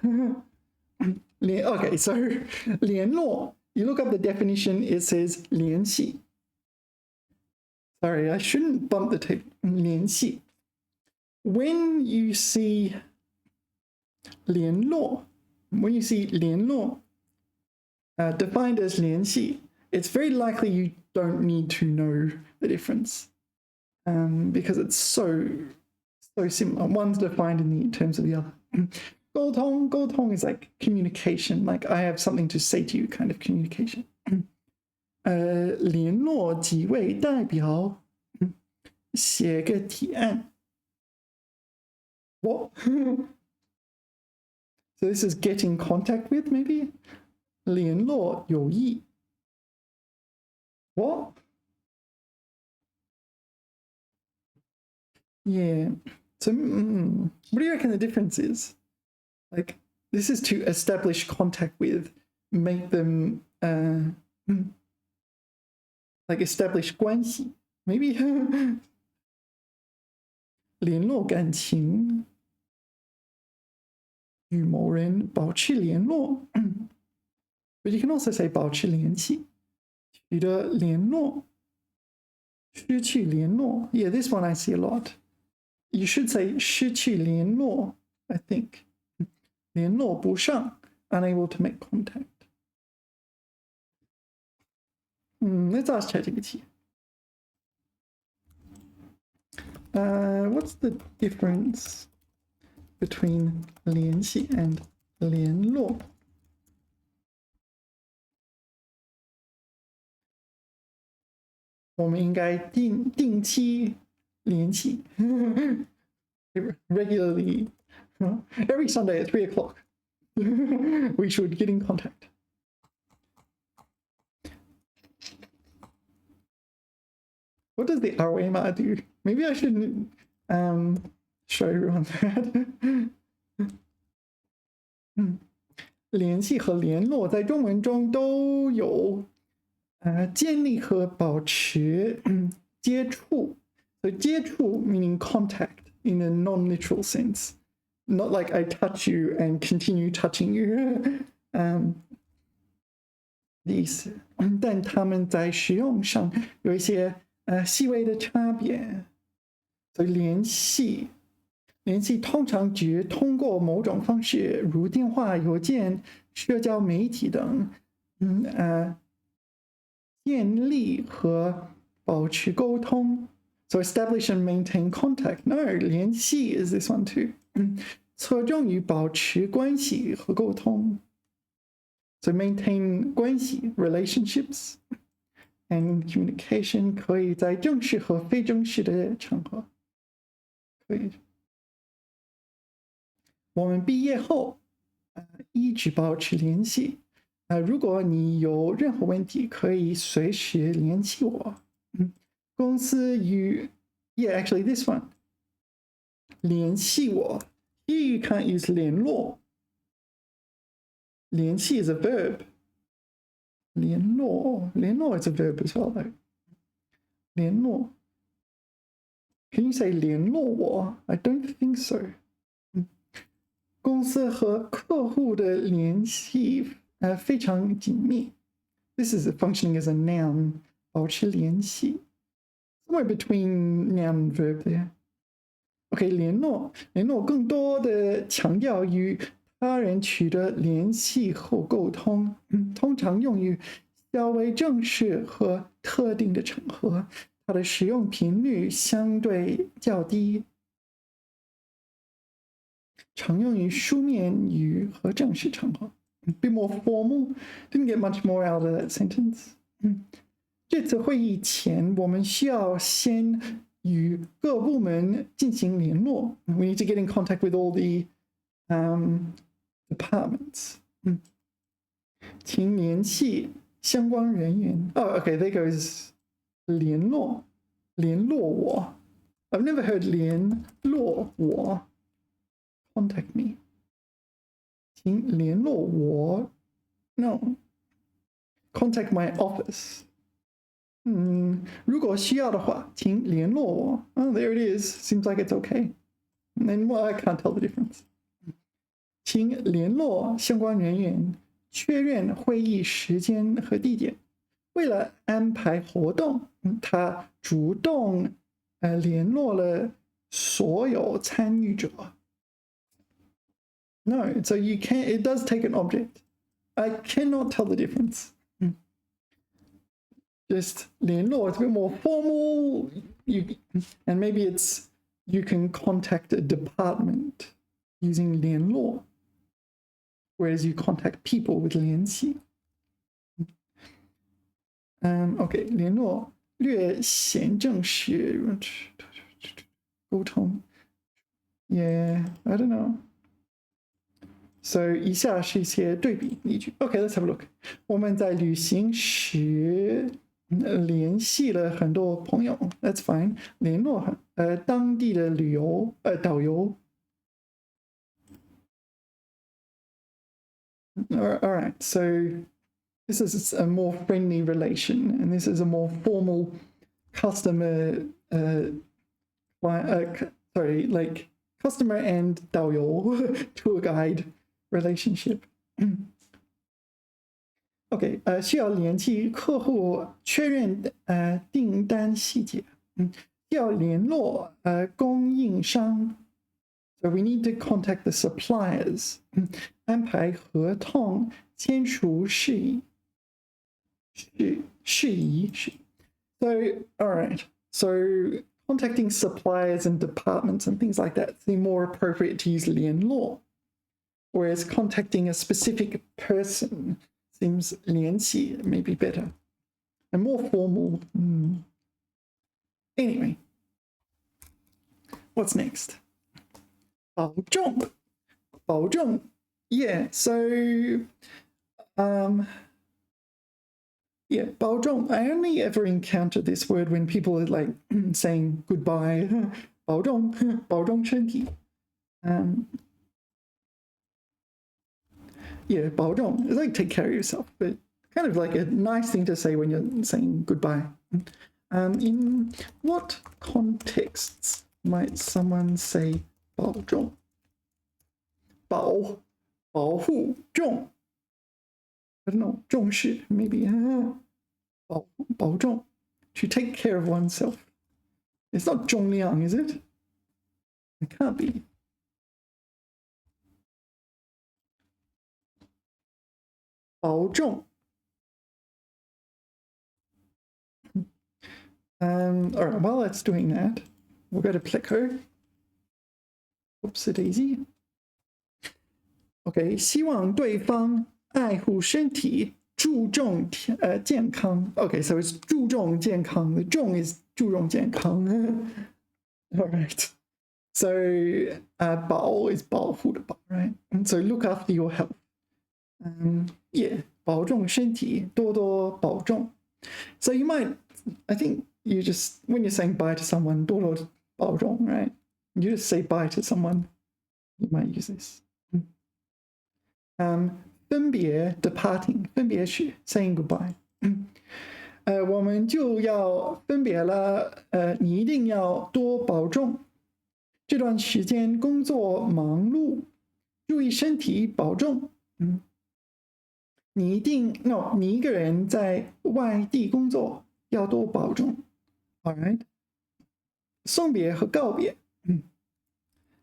Okay, so 联络. You look up the definition, it says 联系. Sorry, I shouldn't bump the tape. 联系. When you see 联络, defined as 联系, it's very likely you don't need to know the difference because it's so similar. One's defined in terms of the other. 沟通 is like communication, like I have something to say to you kind of communication. 联络几位代表，写个提案。What? So this is get in contact with, maybe? 联络有意。What? Yeah. So what do you reckon the difference is? Like, this is to establish contact with, make them like establish 关系, maybe. 联络感情，与某人保持联络。But you can also say 保持联系，取得联络，失去联络。Yeah, this one I see a lot. You should say 失去联络, I think. 联络不上, unable to make contact. Let's ask ChatGPT. What's the difference between 联系 and 联络? We应该定期联系 regularly. Every Sunday at 3 o'clock. We should get in contact. What does the ROMA do? Maybe I shouldn't show everyone that. 联系和联络在中文中都有建立和保持接触。So 接触 meaning contact in a non-literal sense. Not like I touch you and continue touching you. 的意思。但他们在使用上有一些细微的差别。所以联系通常指通过某种方式，如电话、邮件、社交媒体等，建立和保持沟通。So establish and maintain contact. No, 联系 is this one too. 侧重于保持关系和沟通。So maintain 关系 relationships and communication 可以在正式和非正式的场合。可以。我们毕业后，一直保持联系。如果你有任何问题，可以随时联系我。公司与 Yeah, actually this one. 联系我 Here you can't use 联络。联系 is a verb. 联络 is a verb as well though. 联络 Can you say 联络我 I don't think so. 公司和客户的联系非常紧密。This is functioning as a noun. 保持联系。Somewhere between noun and verb there. OK, 联络更多的强调与他人取得联系后沟通，通常用于较为正式和特定的场合，它的使用频率相对较低，常用于书面语和正式场合。A bit more formal. Didn't get much more out of that sentence. 这次会议前，我们需要先与各部门进行联络。We need to get in contact with all the departments. 请联系相关人员。Oh, okay, there goes 联络我。I've never heard 联络我。Contact me. 请联络我。No. Contact my office. 如果需要的话，请联络我。Oh, there it is. Seems like it's okay. And then, well, I can't tell the difference. 请联络相关人员，确认会议时间和地点。为了安排活动，他主动联络了所有参与者。No, so you can't. It does take an object. I cannot tell the difference. Just 联络 it's a bit more formal. And maybe it's you can contact a department using 联络, whereas you contact people with 联系. Okay, 联络略显正式沟通. Yeah, I don't know. So 以下是一些对比例句。Okay, let's have a look. 我们在旅行时联系了很多朋友。That's fine. 联络当地的导游。All right, so this is a more friendly relation, and this is a more formal customer. Like customer and 导游 tour guide relationship. OK, 需要联系客户确认订单细节。需要联络供应商。So we need to contact the suppliers. 安排合同签署事宜。So, all right. So contacting suppliers and departments and things like that seem more appropriate to use 联络, whereas contacting a specific person seems 联系 maybe better and more formal. Anyway, what's next? 保重. Yeah, so yeah, 保重. I only ever encounter this word when people are like saying goodbye. 保重身体. Yeah, 保重. It's like take care of yourself, but kind of like a nice thing to say when you're saying goodbye. In what contexts might someone say 保重? 保护重. I don't know, 重视 maybe. 保重. To take care of oneself. It's not 重量, is it? It can't be. 保重. All right, while it's doing that, we'll go to Pleco. Oopsie daisy. OK， 希望对方爱护身体，注重健康。OK, so it's 注重健康。The 重 is 注重健康。All right. So 保 is 保护的保 right? And so look after your health. Yeah, 保重身体，多多保重。So you might, I think you just, when you're saying bye to someone, 多多保重 right? You just say bye to someone, you might use this. 分别 departing, 分别是 saying goodbye. 我们就要分别了，你一定要多保重。这段时间工作忙碌，注意身体，保重。你一个人在外地工作，要多保重。All right. 送别和告别。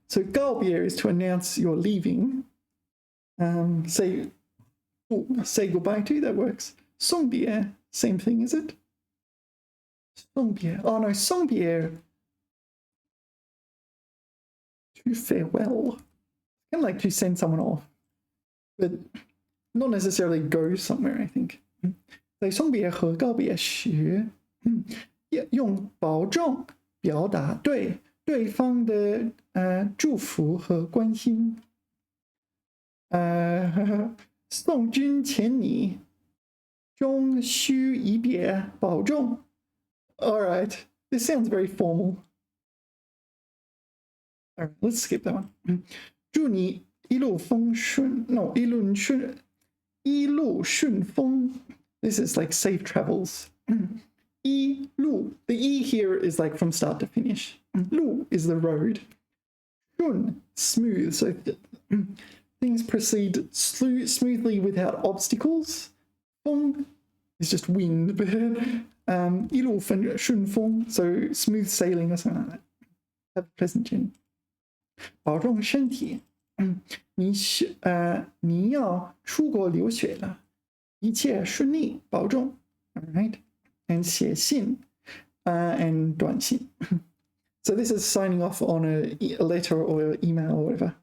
So 告别 is to announce you're leaving. Say goodbye to, that works. 送别 same thing, is it? 送别 oh no, 送别 to farewell. Kind of like to send someone off, but not necessarily go somewhere, I think. 在送别和告别时，用保重表达对对方的祝福和关心。送君千里，终须一别，保重。All right, this sounds very formal. All right, let's skip that one. 祝你一路风顺 ，no, 一路顺风。This is like safe travels. 一路 the E here is like from start to finish. 路 is the road. 顺 smooth, so things proceed smoothly without obstacles. 风 is just wind. 一路顺风 so smooth sailing or something like that. Have a pleasant journey. 保重身体。你要出国留学了，一切顺利，保重。All right. And 写信 and 短信。So this is signing off on a letter or email or whatever.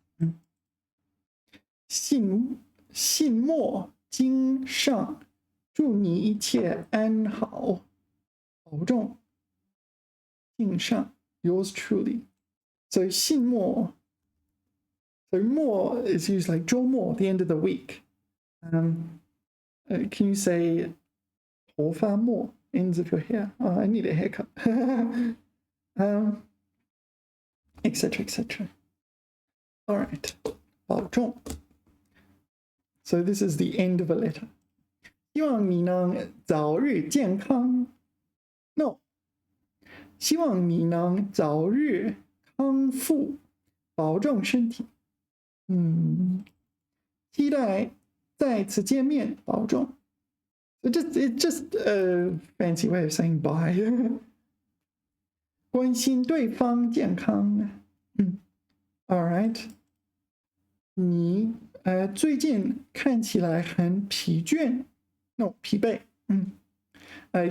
信末经上，祝你一切安好，保重。敬上 yours truly. So 信末 so 末 is used like 周末 the end of the week. Can you say 头发末 ends of your hair? Oh, I need a haircut. Etc. etc. All right. 保重。So this is the end of a letter. 希望你能早日健康。No. 希望你能早日康复，保重身体。期待再次见面，保重。It's just a fancy way of saying bye. 关心对方健康。All right. 你最近看起来很疲倦 ，no 疲惫，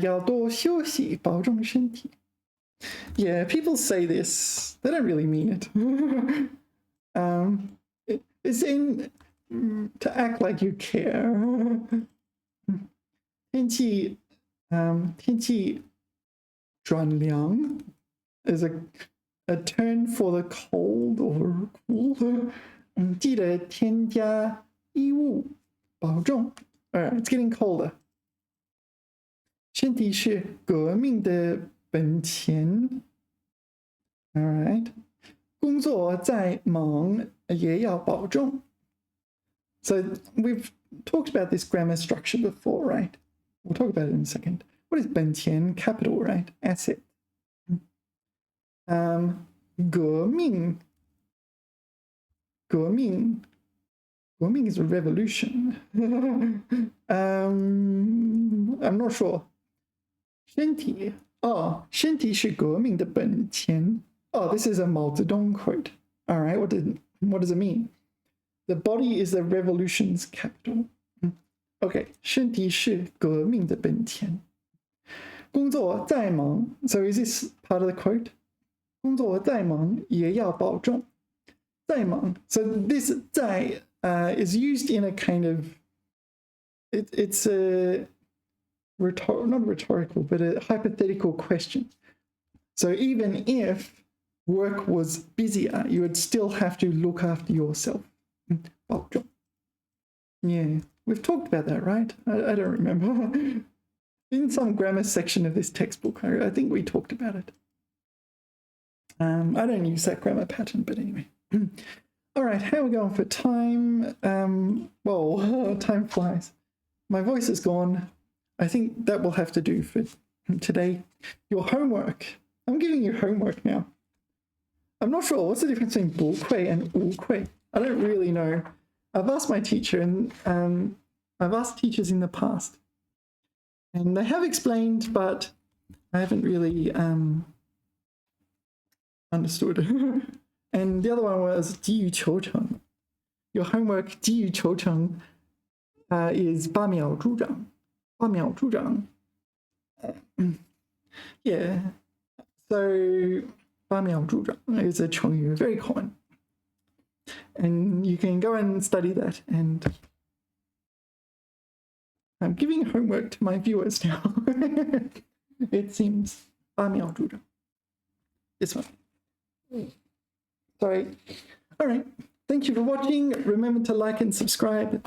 要多休息，保重身体。Yeah, people say this. They don't really mean it. It's in to act like you care. 天气转凉 is a term for the cold or cool. 记得添加衣物，保重。Alright, it's getting colder. 身体是革命的本钱。Alright. 工作再忙也要保重。So we've talked about this grammar structure before, right? We'll talk about it in a second. What is 本钱? Capital, right? Asset. 革命 is a revolution. I'm not sure. 身体是革命的本钱。Oh, this is a Mao Zedong quote. All right, what does it mean? The body is the revolution's capital. Okay, 身体是革命的本钱。工作再忙. So is this part of the quote? 工作再忙也要保重. 再忙. So this 再 is used in a kind of, it's a not rhetorical, but a hypothetical question. So even if work was busier, you would still have to look after yourself. 保重. Yeah, we've talked about that, right? I don't remember. In some grammar section of this textbook, I think we talked about it. I don't use that grammar pattern, but anyway. All right, how are we going for time? Well, time flies. My voice is gone. I think that will have to do for today. Your homework. I'm giving you homework now. I'm not sure. What's the difference between 不会 and 无会? I don't really know. I've asked my teacher, and I've asked teachers in the past. And they have explained, but I haven't really understood. And the other one was 急于求成. Your homework, 急于求成, is 8秒助长. 8秒助长. Yeah. So 8秒助长 is a 成语, very common. And you can go and study that. And I'm giving homework to my viewers now. It seems 8秒助长. This one. Sorry. All right. Thank you for watching. Remember to like and subscribe.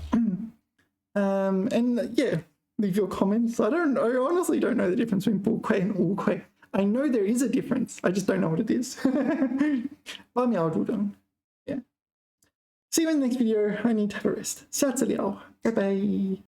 And yeah, leave your comments. I honestly don't know the difference between 不会 and 无会. I know there is a difference. I just don't know what it is. 8秒助长. Yeah. See you in the next video. I need to have a rest. 下次聊. Bye bye.